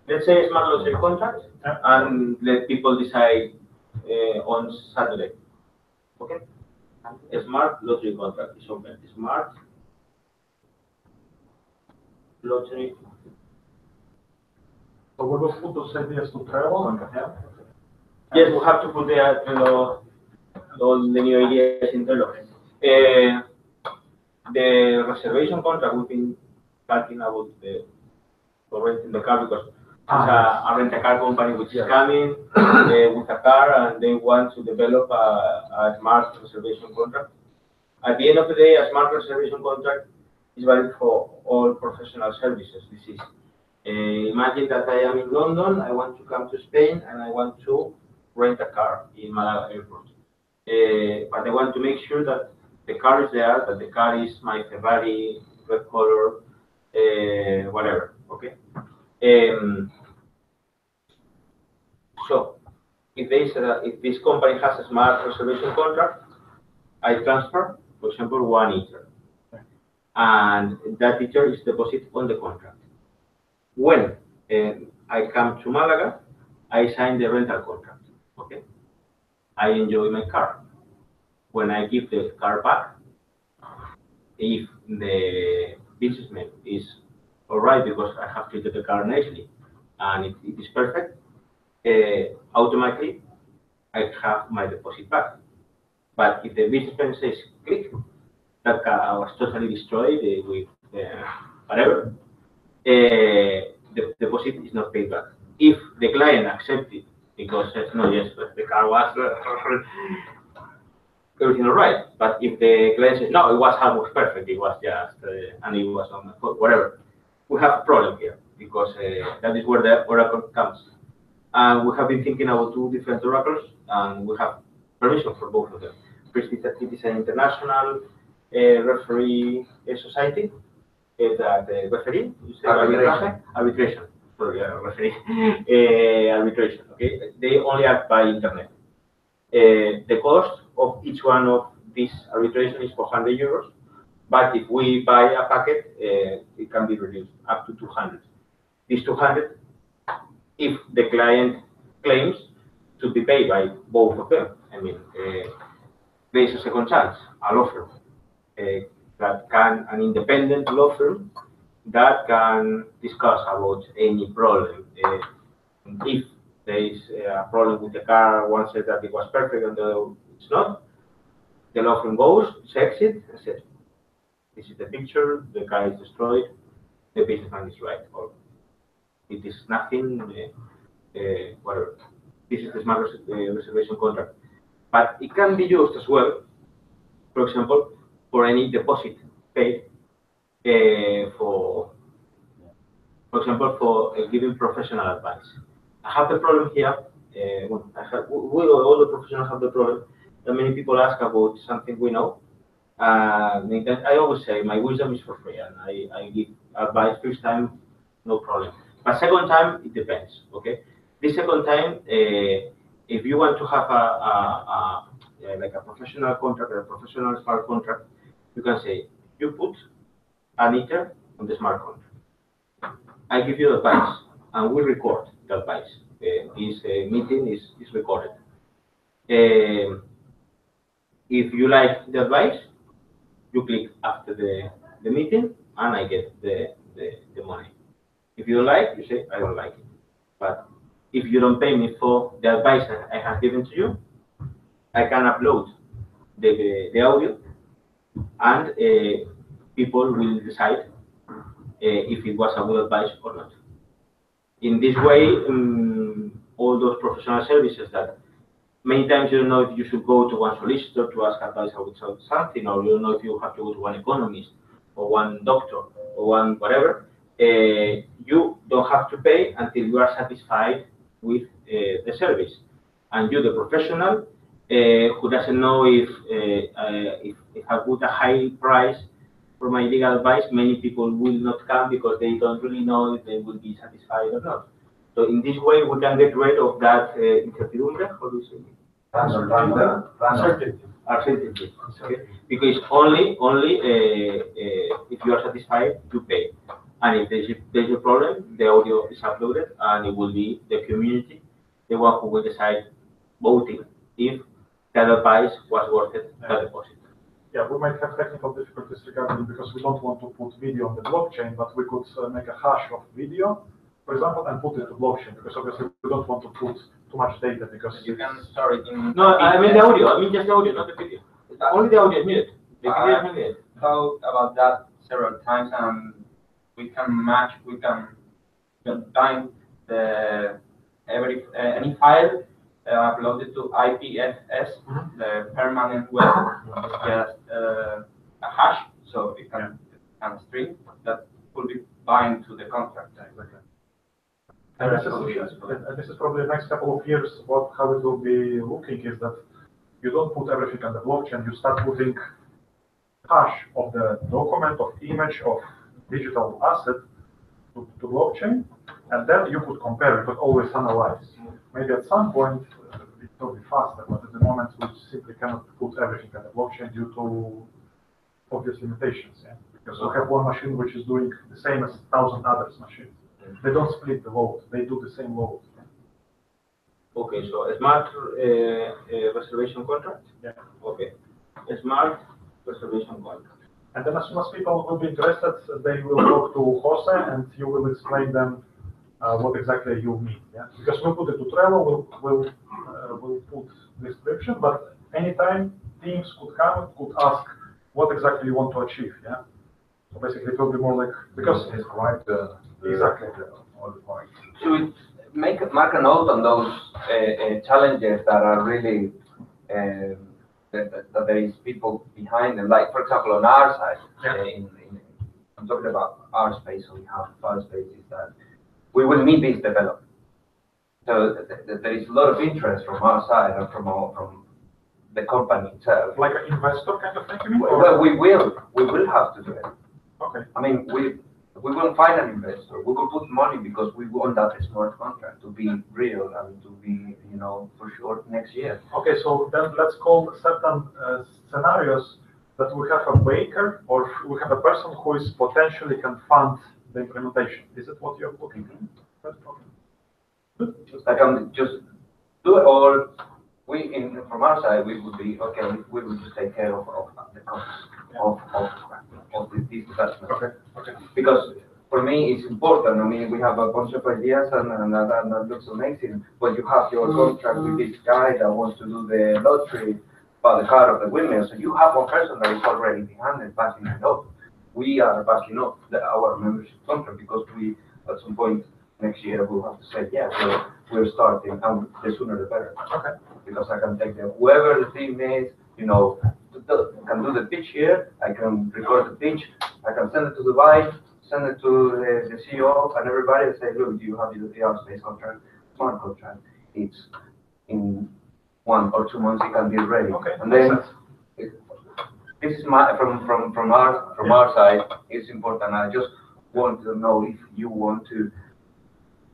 F: let's say smart lottery contract, and let people decide on Saturday. Okay? A smart lottery contract is open. Smart lottery.
A: So we will put those ideas to Trello.
F: Yeah. Yes, we have to put all the new ideas in Trello. The reservation contract, we've been talking about for renting the car because it's a rent-a-car company which is coming with a car and they want to develop a smart reservation contract. At the end of the day, a smart reservation contract is valid for all professional services. This is imagine that I am in London, I want to come to Spain, and I want to rent a car in Malaga airport. But I want to make sure that the car is there, that the car is my Ferrari, red color, whatever. Okay. So if this company has a smart reservation contract, I transfer, for example, 1 Ether, and that Ether is deposited on the contract. When I come to Malaga, I sign the rental contract. Okay, I enjoy my car. When I give the car back, if the businessman is all right because I have treated the car nicely and it is perfect, automatically I have my deposit back. But if the businessman says, click, that car was totally destroyed with whatever, the deposit is not paid back. If the client accepts it because says, no, yes, the car was everything all right. But if the client says, no, it was almost perfect, it was just, and it was on the foot, whatever, we have a problem here because that is where the oracle comes. And we have been thinking about 2 different oracles, and we have permission for both of them. First, it is an international referee society. That referee, you say arbitration. Sorry, referee arbitration. Okay, they only act by internet. The cost of each one of these arbitration is 400 euros, but if we buy a packet, it can be reduced up to 200. These 200, if the client claims, to be paid by both of them. I mean, there is a second chance, a law firm an independent law firm that can discuss about any problem. If there is a problem with the car, one says that it was perfect and the other it's not, the law firm goes, checks it, and says, this is the picture, the car is destroyed, the businessman is right, or it is nothing, whatever. This is the smart reservation contract. But it can be used as well, for example, for any deposit paid for example, for giving professional advice. I have the problem here, all the professionals have the problem that many people ask about something we know. I always say my wisdom is for free, and I give advice first time, no problem. But second time, it depends. Okay, this second time, if you want to have like a professional contract or a professional smart contract, you can say you put an Ether on the smart contract. I give you advice, and we record the advice. This meeting is recorded. If you like the advice, you click after the meeting, and I get the money. If you don't like, you say, I don't like it. But if you don't pay me for the advice I have given to you, I can upload the audio, and people will decide if it was a good advice or not. In this way, all those professional services that many times you don't know if you should go to one solicitor to ask advice about something, or you don't know if you have to go to one economist or one doctor or one whatever, you don't have to pay until you are satisfied with the service. And you, the professional, who doesn't know if I put a high price for my legal advice, many people will not come because they don't really know if they will be satisfied or not. So in this way, we can get rid of that incertidumbre, how do you say it? Uncertainty. Okay? Because only if you are satisfied, you pay. And if there's a problem, the audio is uploaded, and it will be the community, the one who will decide, voting, if that advice was worth it, that deposit.
A: Yeah, we might have technical difficulties regarding, because we don't want to put video on the blockchain, but we could make a hash of video, for example, and put it to blockchain, because obviously we don't want to put too much data, because
E: You can store it in.
F: No, I mean the audio. I mean just the audio, not the video. Only the audio is needed. The video is not needed.
E: Thought about that several times, and we can bind any file uploaded to IPFS, the permanent web, just a hash, so it can string that will be bind to the contract.
A: And this is probably the next couple of years, how it will be looking is that you don't put everything on the blockchain, you start putting hash of the document, of image, of digital asset to blockchain, and then you could compare, you could always analyze. Maybe at some point it will be faster, but at the moment we simply cannot put everything on the blockchain due to obvious limitations. Yeah? Because we have one machine which is doing the same as 1,000 other machines. They don't split the load, they do the same load.
F: Okay, so a smart reservation contract?
A: Yeah.
F: Okay. A smart reservation contract.
A: And then as soon as people will be interested, they will talk to Jose and you will explain them what exactly you mean. Yeah? Because we'll put it to Trello, we'll put description, but anytime teams could come, could ask what exactly you want to achieve. Yeah. So basically it will be more like, because
D: it's quite
A: exactly
D: all the points.
E: Should we mark a note on those challenges that are really that there is people behind them? Like for example, on our side, I'm talking about our space. So we have our space is that we will need this developed. So there is a lot of interest from our side and from the company itself.
A: Like an investor kind of thing, you mean?
E: Well, we will have to do it.
A: Okay.
E: I mean, we will find an investor. We will put money because we want that smart contract to be real and to be, for sure next year.
A: Okay, so then let's call certain scenarios that we have a baker or we have a person who is potentially can fund the implementation. Is it what you're looking at?
E: I can just do it all. From our side, we would be okay. We will just take care of the costs of this investment.
A: Okay.
E: Because for me, it's important. I mean, we have a bunch of ideas, and that looks amazing. But you have your contract with this guy that wants to do the lottery by the car of the windmill. So you have one person that is already behind it, backing it up. We are backing up our membership contract because we, at some point next year, will have to say, yeah, we're starting, and the sooner the better.
A: Okay.
E: Because I can take whoever the team is, can do the pitch here. I can record the pitch. I can send it to Dubai, send it to the CEO and everybody, and say, look, you have the space contract, smart contract. It's in 1 or 2 months it can be ready.
A: Okay.
E: And then this is from our side. It's important. I just want to know if you want to.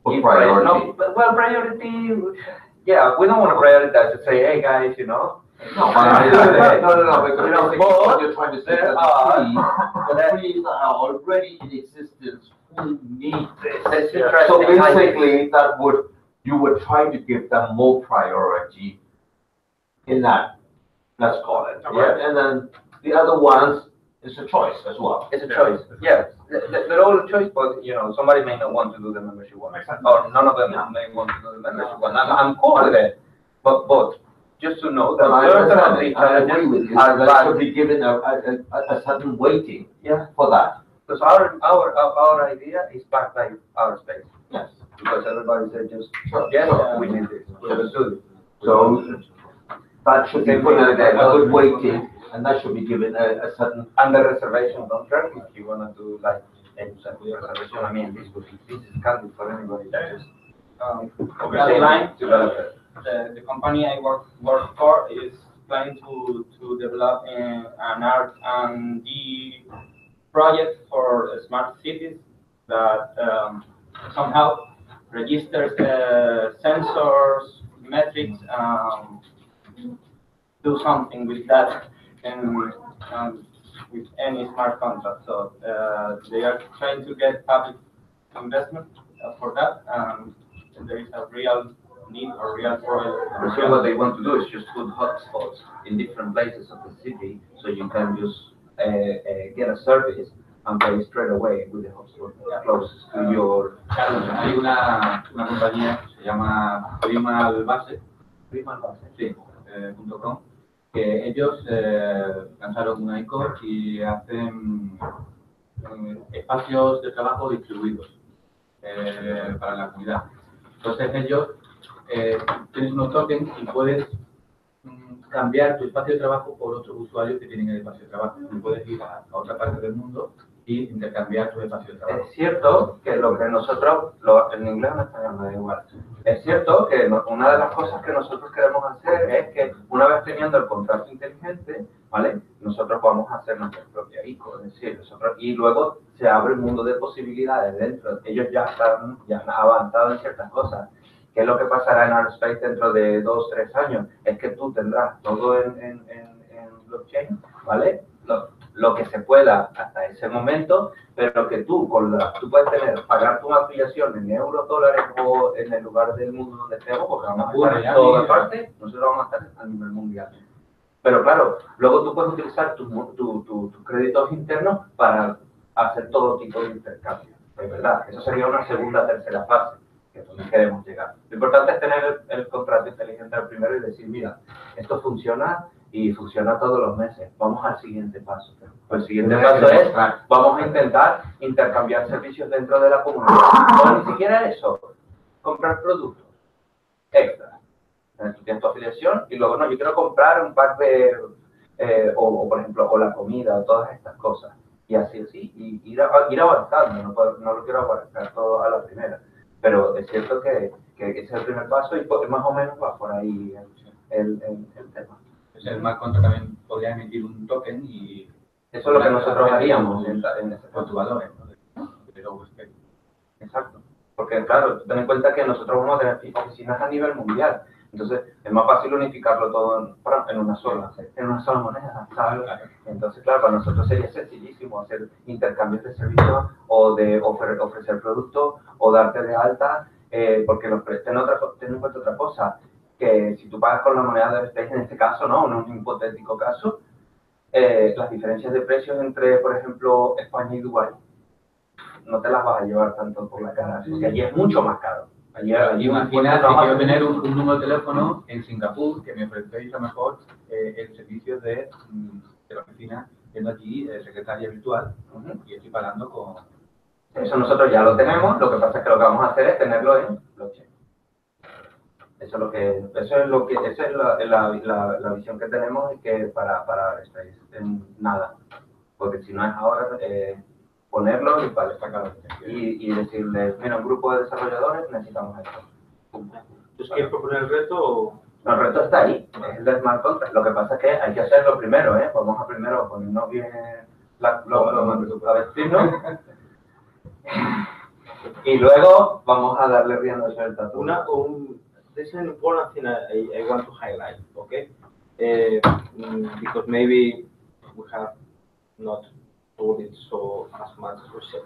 B: Priority.
E: Priority. Yeah, we don't want to prioritize to say, hey guys,
B: No,
E: because
B: what you're trying to say is the trees are already in existence who need this. So basically, you would try to give them more priority in that, let's call it.
A: Okay.
B: Yeah, and then the other ones, It's a choice as well.
E: It's a choice. Yes, they're all a choice, but somebody may not want to do the membership one, or none of them may want to do the membership one. I'm cool with it, but just to know that
B: I agree with you. There should be given a certain weighting for that.
E: Because our idea is backed by our space.
B: Yes.
E: Because everybody said just we need this.
B: So that should be put a good weighting, and that should be given a certain
E: under reservation contract. If you want to do like 8% reservation, I mean this is candy for anybody.
L: The company I work for is trying to develop an R&D project for smart cities that somehow registers sensors, metrics, do something with that, and with any smart contract. So they are trying to get public investment for that, and there is a real need or real problem.
E: So what they want to do is just put hotspots in different places of the city, so you can just get a service and pay straight away with the hotspot closest to your.
G: Hay una compañía que se llama .com, que ellos lanzaron una ICO y hacen espacios de trabajo distribuidos para la comunidad. Entonces ellos tienes unos tokens y puedes cambiar tu espacio de trabajo por otros usuarios que tienen el espacio de trabajo. Y puedes ir a otra parte del mundo y intercambiar tu espacio de trabajo.
E: Es cierto que lo que nosotros, en inglés o en español me da igual, es cierto que una de las cosas que nosotros queremos hacer es que una vez teniendo el contrato inteligente, ¿vale? Nosotros vamos a hacer nuestra propia ICO, es decir, y luego se abre un mundo de posibilidades dentro. Ellos ya han avanzado en ciertas cosas. ¿Qué es lo que pasará en Outspace dentro de 2 o 3 años? Es que tú tendrás todo en blockchain, ¿vale? Lo que se pueda hasta ese momento, pero que tú puedes pagar tu afiliación en euros, dólares o en el lugar del mundo donde estemos, porque vamos a estar en todas partes, nosotros vamos a estar a nivel mundial. Pero claro, luego tú puedes utilizar tus créditos internos para hacer todo tipo de intercambio. Es verdad, eso sería una segunda, tercera fase, que es donde queremos llegar. Lo importante es tener el contrato inteligente al primero y decir, mira, esto funciona y funciona todos los meses. Vamos al siguiente paso. El siguiente paso es, vamos a intentar intercambiar servicios dentro de la comunidad. O ni siquiera eso, comprar productos extra. Tú tienes tu afiliación y luego, no, yo quiero comprar un pack de, o por ejemplo, o la comida, o todas estas cosas. Y así, y ir avanzando. No lo quiero abarcar todo a la primera. Pero es cierto que ese es el primer paso y más o menos va por ahí el tema.
G: El smart contract también podría emitir un token y
E: eso es lo que nosotros haríamos en ese
G: con tus valores, ¿no?
E: Exacto. Porque claro, ten en cuenta que nosotros vamos a tener oficinas a nivel mundial. Entonces es más fácil unificarlo todo en una sola moneda, ¿sabes? Entonces, claro, para nosotros sería sencillísimo hacer intercambios de servicios o de ofrecer productos o darte de alta, porque ten en cuenta otra cosa, que si tú pagas con la moneda de Outspace, en este caso, ¿no? En un hipotético caso, las diferencias de precios entre, por ejemplo, España y Dubái, no te las vas a llevar tanto por la cara, porque allí es mucho más caro.
G: Allí imagina que quiero tener un número de teléfono en Singapur que me ofrecéis a lo mejor el servicio de la oficina, siendo allí secretaria virtual, y estoy pagando con...
E: Eso nosotros ya lo tenemos, lo que pasa es que lo que vamos a hacer es tenerlo en blockchain. Esa es la visión que tenemos y que para Outspace, en nada. Porque si no es ahora, ponerlo y decirles, mira, un grupo de desarrolladores necesitamos esto.
F: ¿Entonces quieres proponer el reto o...?
E: No, el reto está ahí, es el de Smart Contract. Lo que pasa es que hay que hacerlo primero, ¿eh? Vamos a primero ponernos bien a vestirnos. Y luego vamos a darle rienda suelta a todo.
F: There's an important thing I want to highlight, okay? Because maybe we have not told it so as much as we should.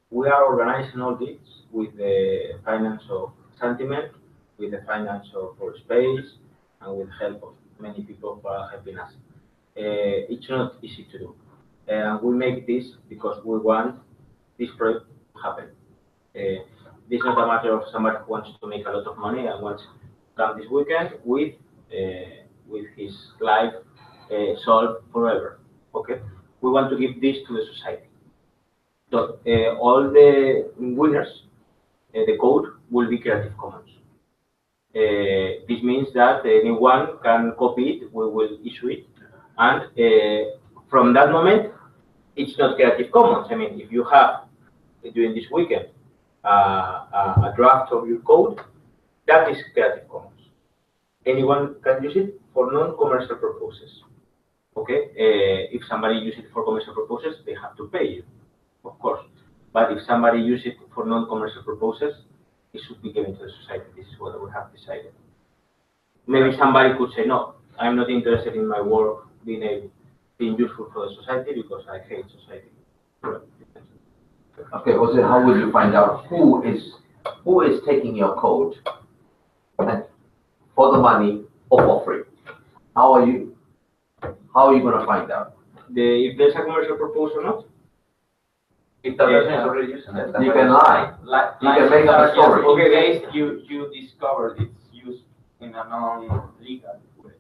F: We are organizing all this with the finance of Sentiment, with the finance of Outspace, and with help of many people who are helping us. It's not easy to do. And we make this because we want this project to happen. This is not a matter of somebody who wants to make a lot of money and wants to come this weekend with his life solved forever. Okay, we want to give this to the society. So all the winners, the code will be Creative Commons. This means that anyone can copy it. We will issue it, and from that moment, it's not Creative Commons. I mean, if you have during this weekend a draft of your code, that is Creative Commons. Anyone can use it for non-commercial purposes. Okay, if somebody uses it for commercial purposes, they have to pay you, of course. But if somebody uses it for non-commercial purposes, it should be given to the society. This is what we have decided. Maybe somebody could say, no, I'm not interested in my work being useful for the society because I hate society.
B: Okay, Jose, how would you find out who is taking your code for the money or for free? How are you going to find out?
F: If there's a commercial purpose or not?
E: If the person is already using it,
B: You can lie. You can make up a story.
L: In case you discover its use in a non-legal way.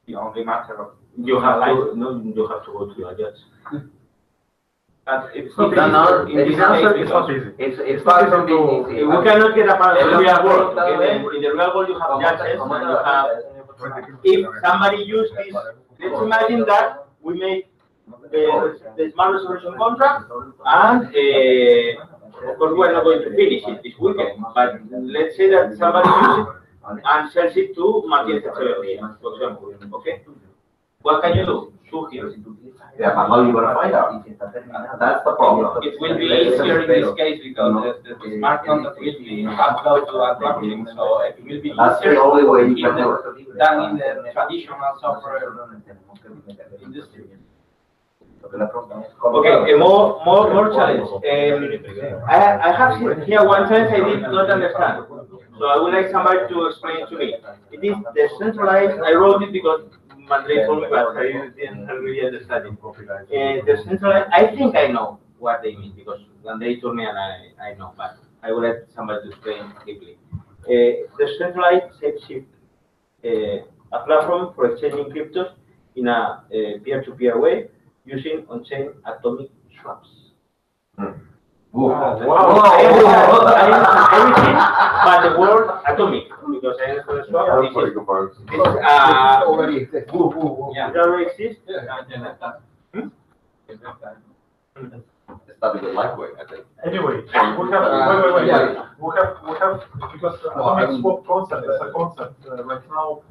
L: The only matter of
F: You have to go to a judge.
L: it's
A: not
L: not
A: easy. It's not easy.
B: It's far from being easy.
F: We cannot get apart in the real world. In the real world, you have judges and you have. If somebody used this, let's imagine that we make the smart resolution contract, and of course we're not going to finish it this weekend. But let's say that somebody uses it and sells it to Martinez Echeverria, for example. Okay, what can you do? Sue him.
B: Yeah, but how are you going to find out? That's the problem.
L: It will be easier in this case because the smart contract will be uploaded to a blockchain, so it will be
B: That's the
L: easier
B: only way you can do it.
L: than in the traditional software industry.
F: Okay, more challenge. I have here one challenge I did not understand. So I would like somebody to explain to me. It is decentralized. I wrote it because Madrid told me, but I didn't really understand it. Decentralized. I think I know what they mean because Andrei told me and I know, but I would like somebody to explain deeply. Decentralized SafeShift, a platform for exchanging cryptos in a peer-to-peer way using on-chain atomic swaps.
B: Wow.
F: I understand everything but the word atomic because I understand the swap. This
K: already exists.
F: yeah, it already exists.
B: It's not a good lightweight, I think.
A: Anyway, we have wait.
K: Yeah.
A: We have because atomic swap concept as a concept right now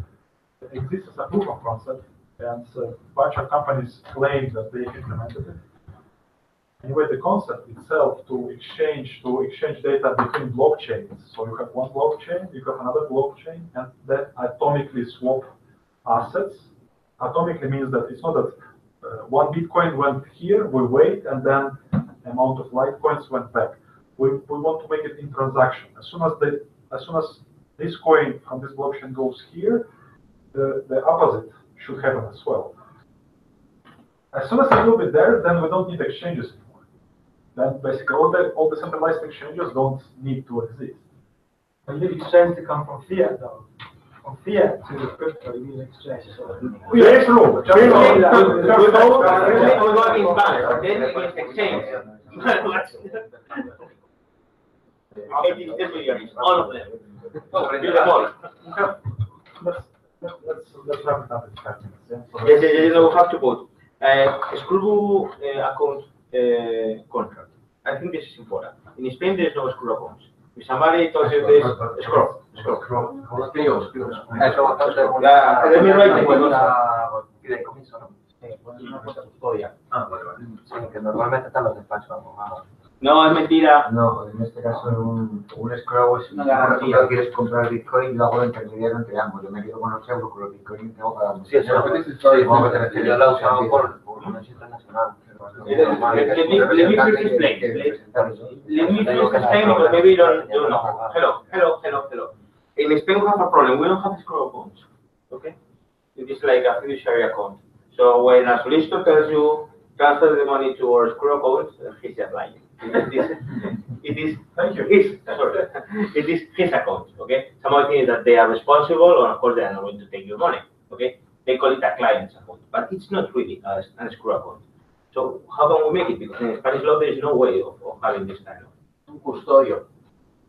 A: exists as a proof of concept, and a bunch of companies claim that they implemented it. Anyway, the concept itself to exchange data between blockchains. So you have one blockchain, you have another blockchain, and that atomically swap assets. Atomically means that it's not that one Bitcoin went here, we wait, and then amount of Litecoins went back. We want to make it in transaction. As soon as this coin from this blockchain goes here, the opposite should happen as well. As soon as it will be there, then we don't need exchanges anymore. Then basically all the centralized exchanges don't need to exist.
M: And you need exchange to come from fiat though. From fiat to crypto, you need exchange.
A: There is room.
F: We go against balance, then against exchange. All of them.
A: Let's wrap it up in 5 minutes. Yeah? So
F: Yes, we have to vote. Screw account contract. I think this is important. In Spain, there is no screw accounts. If somebody tells you this, screw. Let me write it.
E: Fideicomiso, ¿no? Sí, una cuenta custodia. Sí, que normalmente están los despachos de abogados.
F: No, es mentira.
D: No, en este caso un escrow es
F: Una
D: por
F: garantía.
D: ejemplo, quieres comprar Bitcoin y luego lo intermediario entre ambos. Yo me quedo con los euros, con los Bitcoin y tengo cada uno.
E: Sí, eso yo lo he usado por un éxito internacional.
F: Let me first explain. Let me first explain because maybe you don't know. Hello. In Spain, we have a problem. We don't have screw accounts. Okay, it is like a fiduciary account. So when a solicitor tells you transfer the money to our escrow account, he's just lying. It is
A: Thank you.
F: his, sorry, it is his account. Okay, someone thinks that they are responsible, or of course they are not going to take your money. Okay, they call it a client's account, but it's not really an escrow account. So how can we make it? Because in Spanish law there is no way of having this kind of.
C: Un custodio.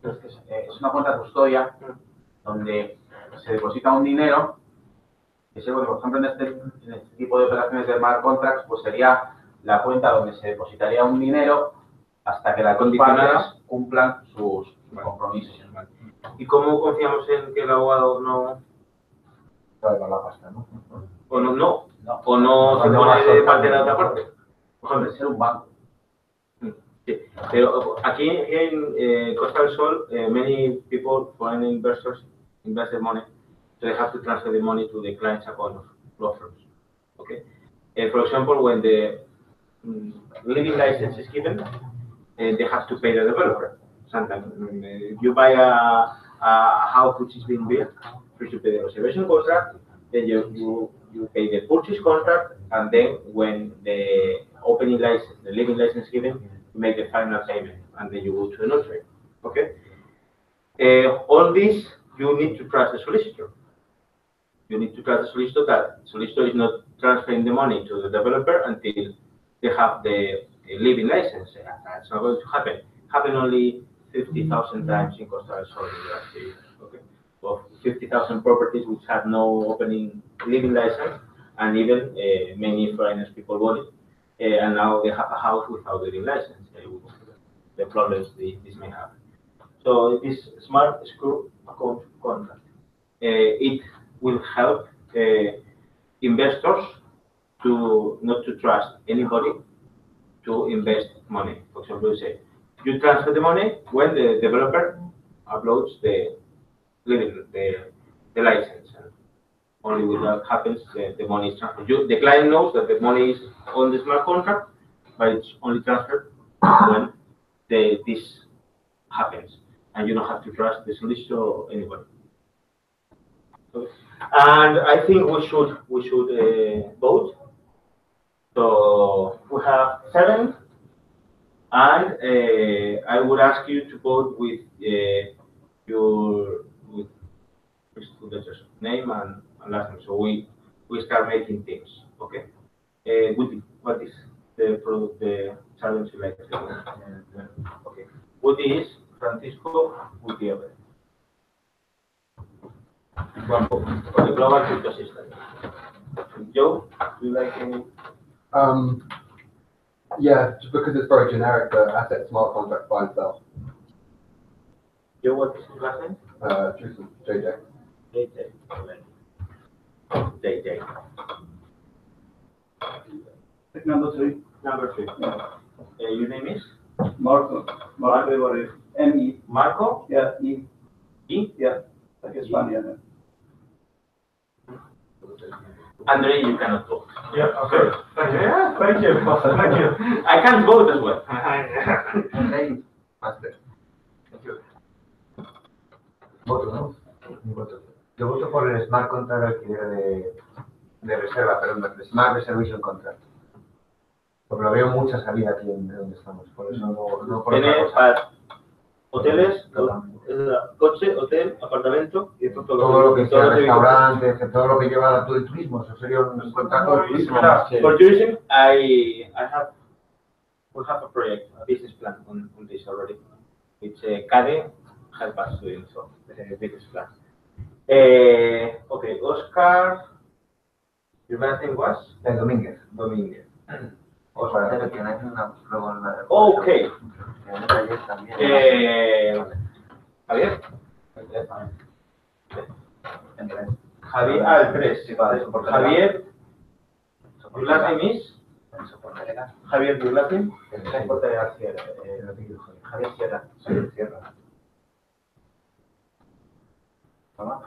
C: Entonces, es una cuenta custodia donde se deposita un dinero. Ese, bueno, por ejemplo, en este tipo de operaciones de smart contracts, pues sería la cuenta donde se depositaría un dinero hasta que las dos partes cumplan sus compromisos.
F: ¿Y cómo confiamos en que el abogado no
D: Toda la pasta, ¿no?
F: o no o no se pone de parte de la otra parte?
C: Por ejemplo, ser un banco.
F: Sí. Pero aquí en Costa del Sol, many people, foreign investors, invest their money, so they have to transfer the money to the client's account of law firms. Okay. For example, when the living license is given, they have to pay the developer. Sometimes you buy a house which is being built, first you pay the reservation contract, then you pay the purchase contract, and then when the opening license, the living license is given, you make the final payment, and then you go to a notary. Okay. All this you need to trust the solicitor. You need to trust the solicitor that solicitor is not transferring the money to the developer until they have the living license. That's not going to happen. Happen only 50,000 times in Costa del Sol in the last year. Okay, of 50,000 properties which had no opening living license, and even many foreigners people bought it, and now they have a house without living license. The problems this may have. So this smart escrow account contract, it will help investors to not to trust anybody to invest money. For example, you say you transfer the money when the developer uploads the license. And only when that happens, the money is transferred. The client knows that the money is on the smart contract, but it's only transferred when this happens, and you don't have to trust the solicitor or anybody. And I think we should vote. So we have 7, and I would ask you to vote with your name and last name. So we start making things. Okay. What is the product, the challenge you like? Okay. What is Francisco Gutierrez? One vote for the global crypto system. Joe, do you like any?
K: Yeah, just because it's very generic, the asset smart contract by itself.
F: Joe, what is his last name?
K: Tristan, JJ.
F: JJ.
L: Number 3.
F: Number 3. Your name is?
L: Marco. Marco. M-E.
F: Marco?
L: Yeah, E.
F: E?
L: Yeah, like Spanish.
F: Andre, you cannot vote.
A: Yeah, okay. Thank you. Yeah, thank you. Thank you.
F: I can't vote as well.
D: Thank you. Voto, ¿no? Mi voto. Yo voto por el Smart Contract de alquiler de reserva, perdón, el Smart Reservation Contract. Porque lo veo mucha salida aquí en donde estamos, por eso no por otra cosa.
F: Hoteles, coche, hotel, apartamento, y
D: todo lo que sea restaurantes, todo lo que lleva a todo el turismo, eso sería un contrato de turismo.
F: For tourism, we have a project, a business plan on this already. It's CADE help us doing so, the business plan. Okay, Oscar, your last name was?
D: Domínguez.
F: Domínguez.
D: Oscar.
F: Okay. Javier. Javier, el 3. Javier, your last name is? Javier, your last name?
D: Javier Sierra. Sierra.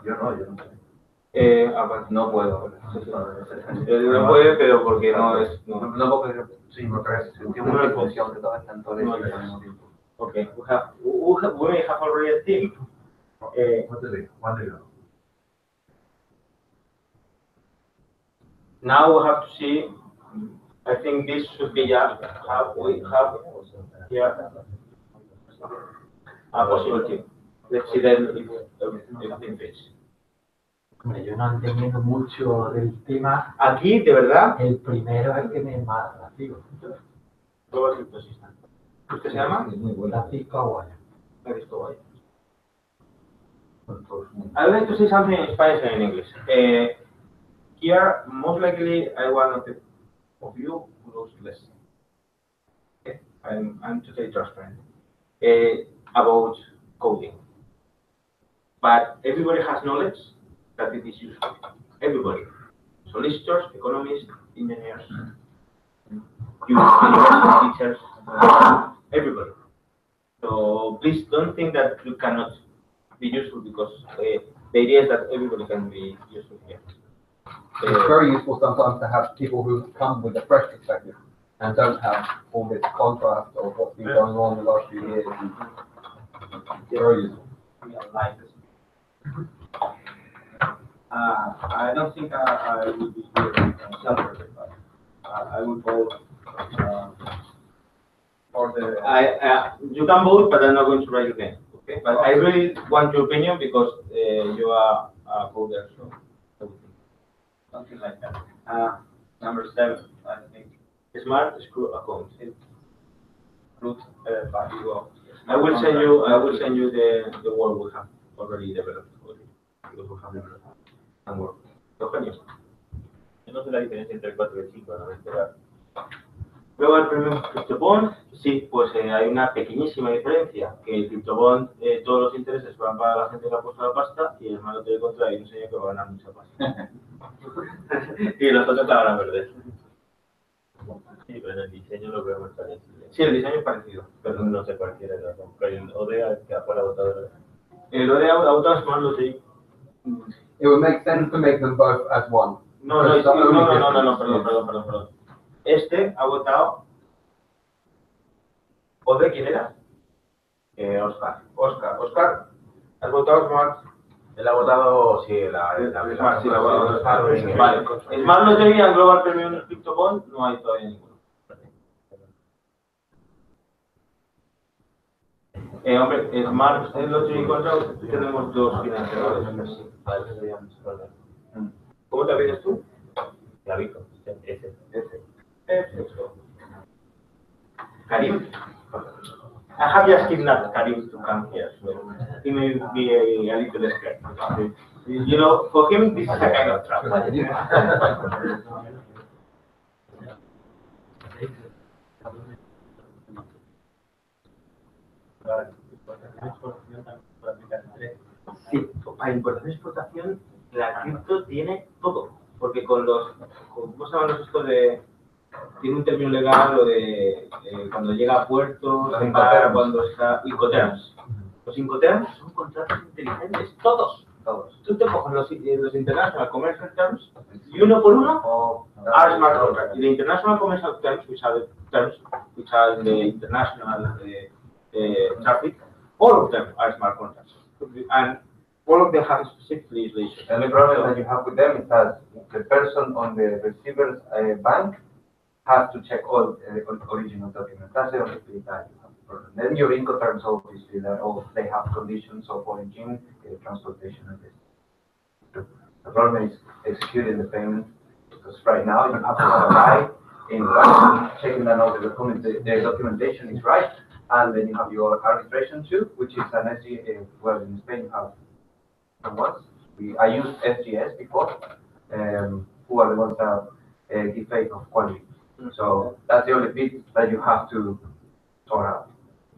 D: Yo no sé.
F: No puedo. No puede, pero porque no es.
D: No puedo. Sí, porque es una función que todas están todas al mismo tiempo.
F: Okay, we may have already a team.
D: What do you know?
F: Now we have to see. I think this should be just we have here a possibility. Let's see then if everything fits.
N: Hombre, yo no entendiendo mucho del tema.
F: Aquí, de verdad.
N: El primero es el que me es más atractivo.
F: ¿Usted se llama?
N: Francisco Aguaya.
F: Francisco Aguaya. I would like to say something in Spanish and in English. Here, most likely, I one of you who knows less. Okay? I'm totally transparent about coding. But everybody has knowledge that it is useful. Everybody. Solicitors, economists, engineers, university teachers, everybody. So please don't think that you cannot be useful because the idea is that everybody can be useful here.
K: It's very useful sometimes to have people who come with a fresh perspective and don't have all this contrast of what's been going on in the last few years. Very useful.
L: I don't think I would be here self-perfect, but I would vote for the.
F: You can vote, but I'm not going to write your name. Okay, but I really want your opinion because you are a coder, so
L: Something like that. Number 7, I think.
F: Smart screw account.
L: Root
F: I will send you the word we have already developed. Because we have developed and work. Eugenio.
J: Yo no sé la diferencia entre el 4 y el 5, no me esperar.
F: Luego el premium CryptoBond, sí, pues hay una pequeñísima diferencia, que el CryptoBond, todos los intereses van para la gente que ha puesto la pasta y el malo de contra hay un señor que va a ganar mucha pasta. Y los otros la van a perder.
J: Sí, pero en el diseño lo veo más parecido.
F: Sí, el diseño es parecido.
J: Pero no sé cualquiera de las dos. El ODA que afuera votado.
F: El ODA ha votado más los de...
K: It would make sense to make them both as one.
F: No, perdón. Este ha votado... ¿ODA quién era? Oscar, ¿has votado Smart?
B: Él ha votado, sí,
F: Smart, sí, la ha votado. Vale. Smart Lottery and Global Premium CryptoBond no hay todavía ninguno. Hombre, Smart Lottery y Contract tenemos dos financiadores. ¿Cómo te pides tú?
J: Clavico, ese.
F: Karim. I have just kidnapped Karim to come here, so he may be a little scared. You know, for him, this is a kind of trap. Sí, para importación y exportación, la cripto tiene todo, porque ¿cómo se llaman los estos de...? Tiene un término legal lo de cuando llega a puertos, cuando está Incoterms. Los Incoterms son contratos inteligentes, todos. Tú te coges los International Commercial Terms y uno por uno are smart contracts. Y the International Commercial Terms, which are the terms which are in the international traffic, all of them are smart contracts. And all of them have specific legislation.
O: And the problem that you have with them is that the person on the receiver's bank has to check all original documents. That's the only thing that you have a problem. Then your Incoterms, obviously, they have conditions of origin, transportation, and this. The problem is executing the payment, because right now you have to have a guy in London checking that all the documentation is right, and then you have your arbitration too, which is an SG. Well, in Spain you have ones. I used SGS before, who are the ones that give faith of quality. So that's the only bit that you have to sort out.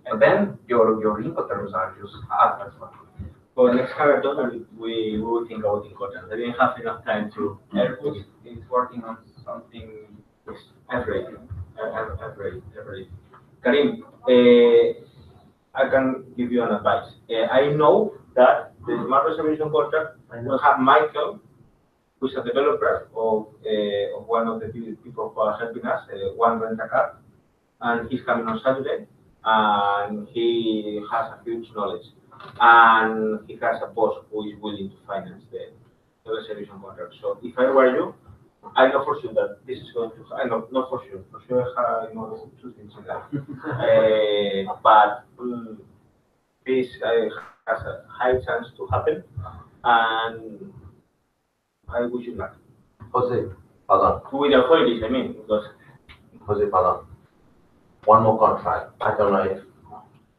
O: And then your Incoterms are just as well.
F: For next hackathon, we will think about Incoterms. I didn't have enough time to.
L: Airbus is working on something.
F: I'm ready. Karim, I can give you an advice. I know that the smart reservation contract will have Michael, who is a developer of one of the people who are helping us, One Rent a Car, and he's coming on Saturday, and he has a huge knowledge, and he has a boss who is willing to finance the reservation contract. So if I were you, I know for sure that this is going to. I know not for sure. For sure, I know two things in life. But this has a high chance to happen, and I wish you luck.
B: Jose, pardon.
F: With the holidays, I mean, because.
B: Jose, pardon. One more contract. I don't know if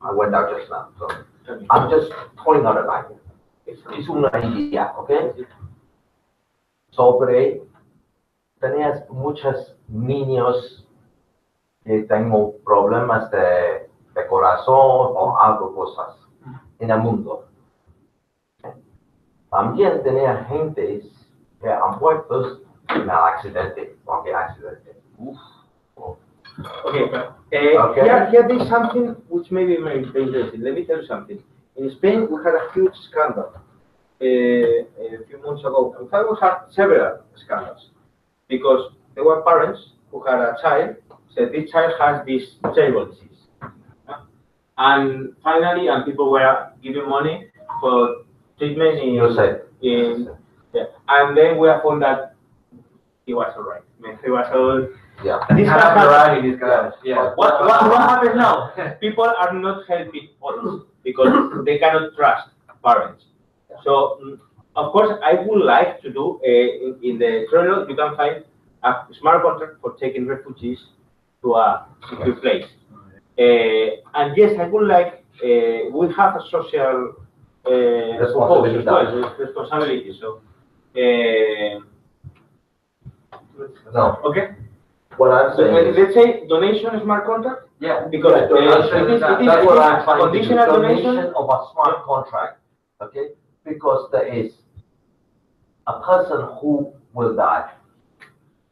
B: I went out just now. So I'm just throwing out an idea. Es una idea, ¿ok? Sobre, tenías muchos niños que tengo problemas de corazón o algo cosas en el mundo. También tenía gente que han muerto en el accidente, cualquier accidente.
F: Okay,
B: Okay.
F: Here is something which may be very interesting. Let me tell you something. In Spain, we had a huge scandal a few months ago. In fact, we had several scandals because there were parents who had a child, said this child has this terrible disease. And finally, people were giving money for treatment and then we have found that he was all right. He was all.
B: Yeah.
F: This
E: This guy. Yeah.
F: What happens now? People are not helping others because they cannot trust parents. So, of course, I would like to do in the Trello, you can find a smart contract for taking refugees to a secure place. And yes, I would like, we have a social responsibility. So,
B: no.
F: Okay.
B: What I'm saying
F: let's say donation smart contract.
E: Yeah.
F: Because
B: that's what I'm trying to do.
F: Conditional
B: Donation of a smart contract. Okay. Because there is a person who will die.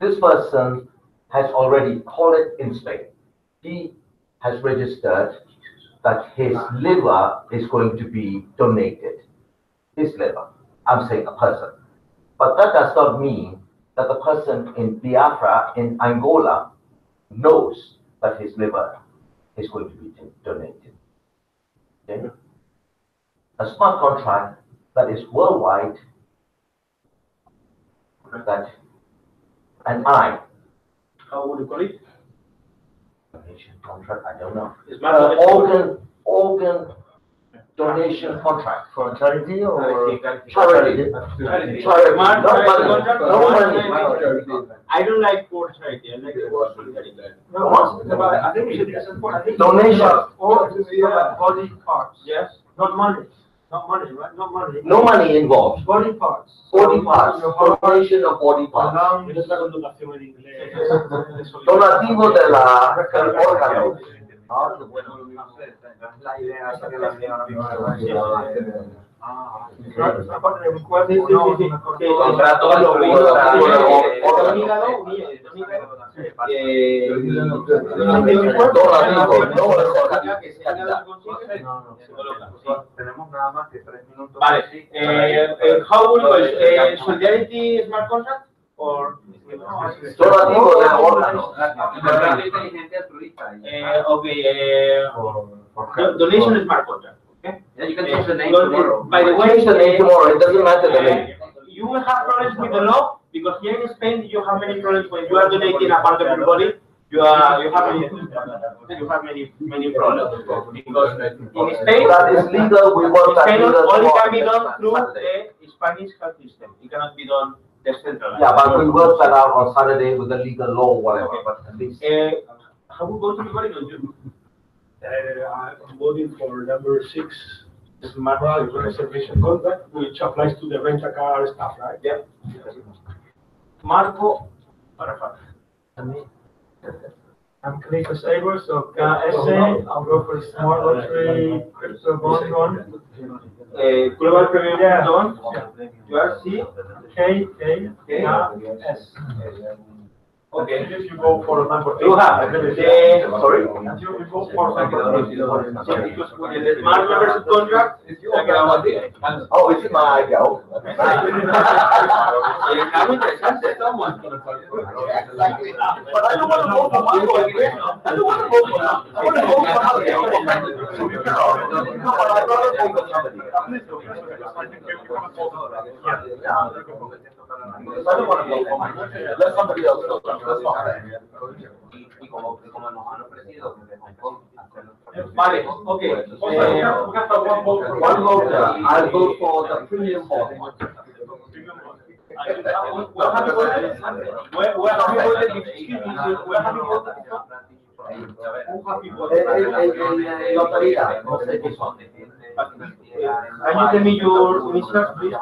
B: This person has already called it in Spain. He has registered that his liver is going to be donated. His liver. I'm saying a person. But that does not mean that the person in Biafra, in Angola, knows that his liver is going to be donated. Okay? A smart contract that is worldwide, that, and I.
F: How would you call it?
B: Donation contract, I don't know.
F: Organ
B: donation contract.
D: For charity or?
B: Charity. No money.
F: I don't like for charity. I like the word solidarity.
M: I think we should listen for. I think
B: Donation.
M: Or body parts.
F: Yes.
M: Not money. Not money, right? Not money.
B: No money involved.
M: Body parts.
B: Body parts. Donation of body parts.
M: Es la conjugación en inglés.
B: Donativo del órgano.
O: La idea es que la
M: Aparte de buscar
F: contrato
O: tenemos nada más que 3 minutos.
F: Vale. How would solidarity smart contract or
B: Donativo del órgano.
F: Donation smart contract. Okay.
E: Yeah, you can change the name tomorrow.
F: By the way,
B: Change the name tomorrow. It doesn't matter the name.
F: You will have problems with the law because here in Spain you have many problems when you are donating a part of your body. You have many problems because in Spain
B: that is legal. We want that
F: Spain
B: legal.
F: only can be done through the Spanish health system. It cannot be done decentralized.
B: Yeah, but we work that out on Saturday with the legal law, whatever.
F: Okay.
B: But at least.
F: How we go to the body?
M: I'm voting for number 6, smart reservation contract, which applies to the rental car stuff, right?
F: Yeah. Marco,
M: I'm Khalifa Saber, so SA, I'll go for smart lottery, crypto bond one.
F: Global Premium Zone, you are C,
M: K, S.
A: Okay. If you go for number 8,
F: You have sorry?
A: You go for number 8.
F: Because with the smart membership contract,
B: Oh, it's my go. But I don't want to vote for my boy. I don't want to vote for him. I want to vote for somebody else. No, but I'd rather vote for somebody else. I don't want to vote for myself. Let somebody else go. That's fine.
F: Vale, okay.
K: One vote, I'll vote for the premium bond.
F: Where have you voted? Where have you voted? Excuse me, where have you voted? Who have you voted?
B: En lotería, no sé qué son.
F: Can you tell me your initials, please? To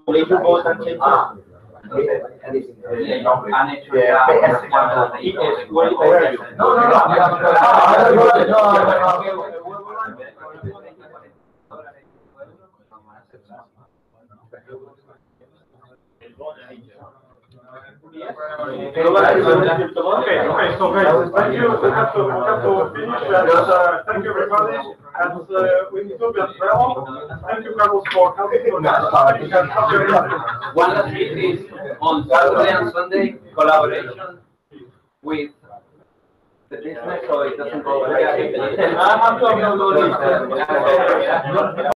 F: place your vote and change it.
B: Han hecho ya
A: Okay, so guys, thank you. We have to finish. Thank you, everybody. And we need to be as well. Thank you, Carlos, for helping us.
E: One of it is on Saturday and Sunday collaboration with the business, so it doesn't go.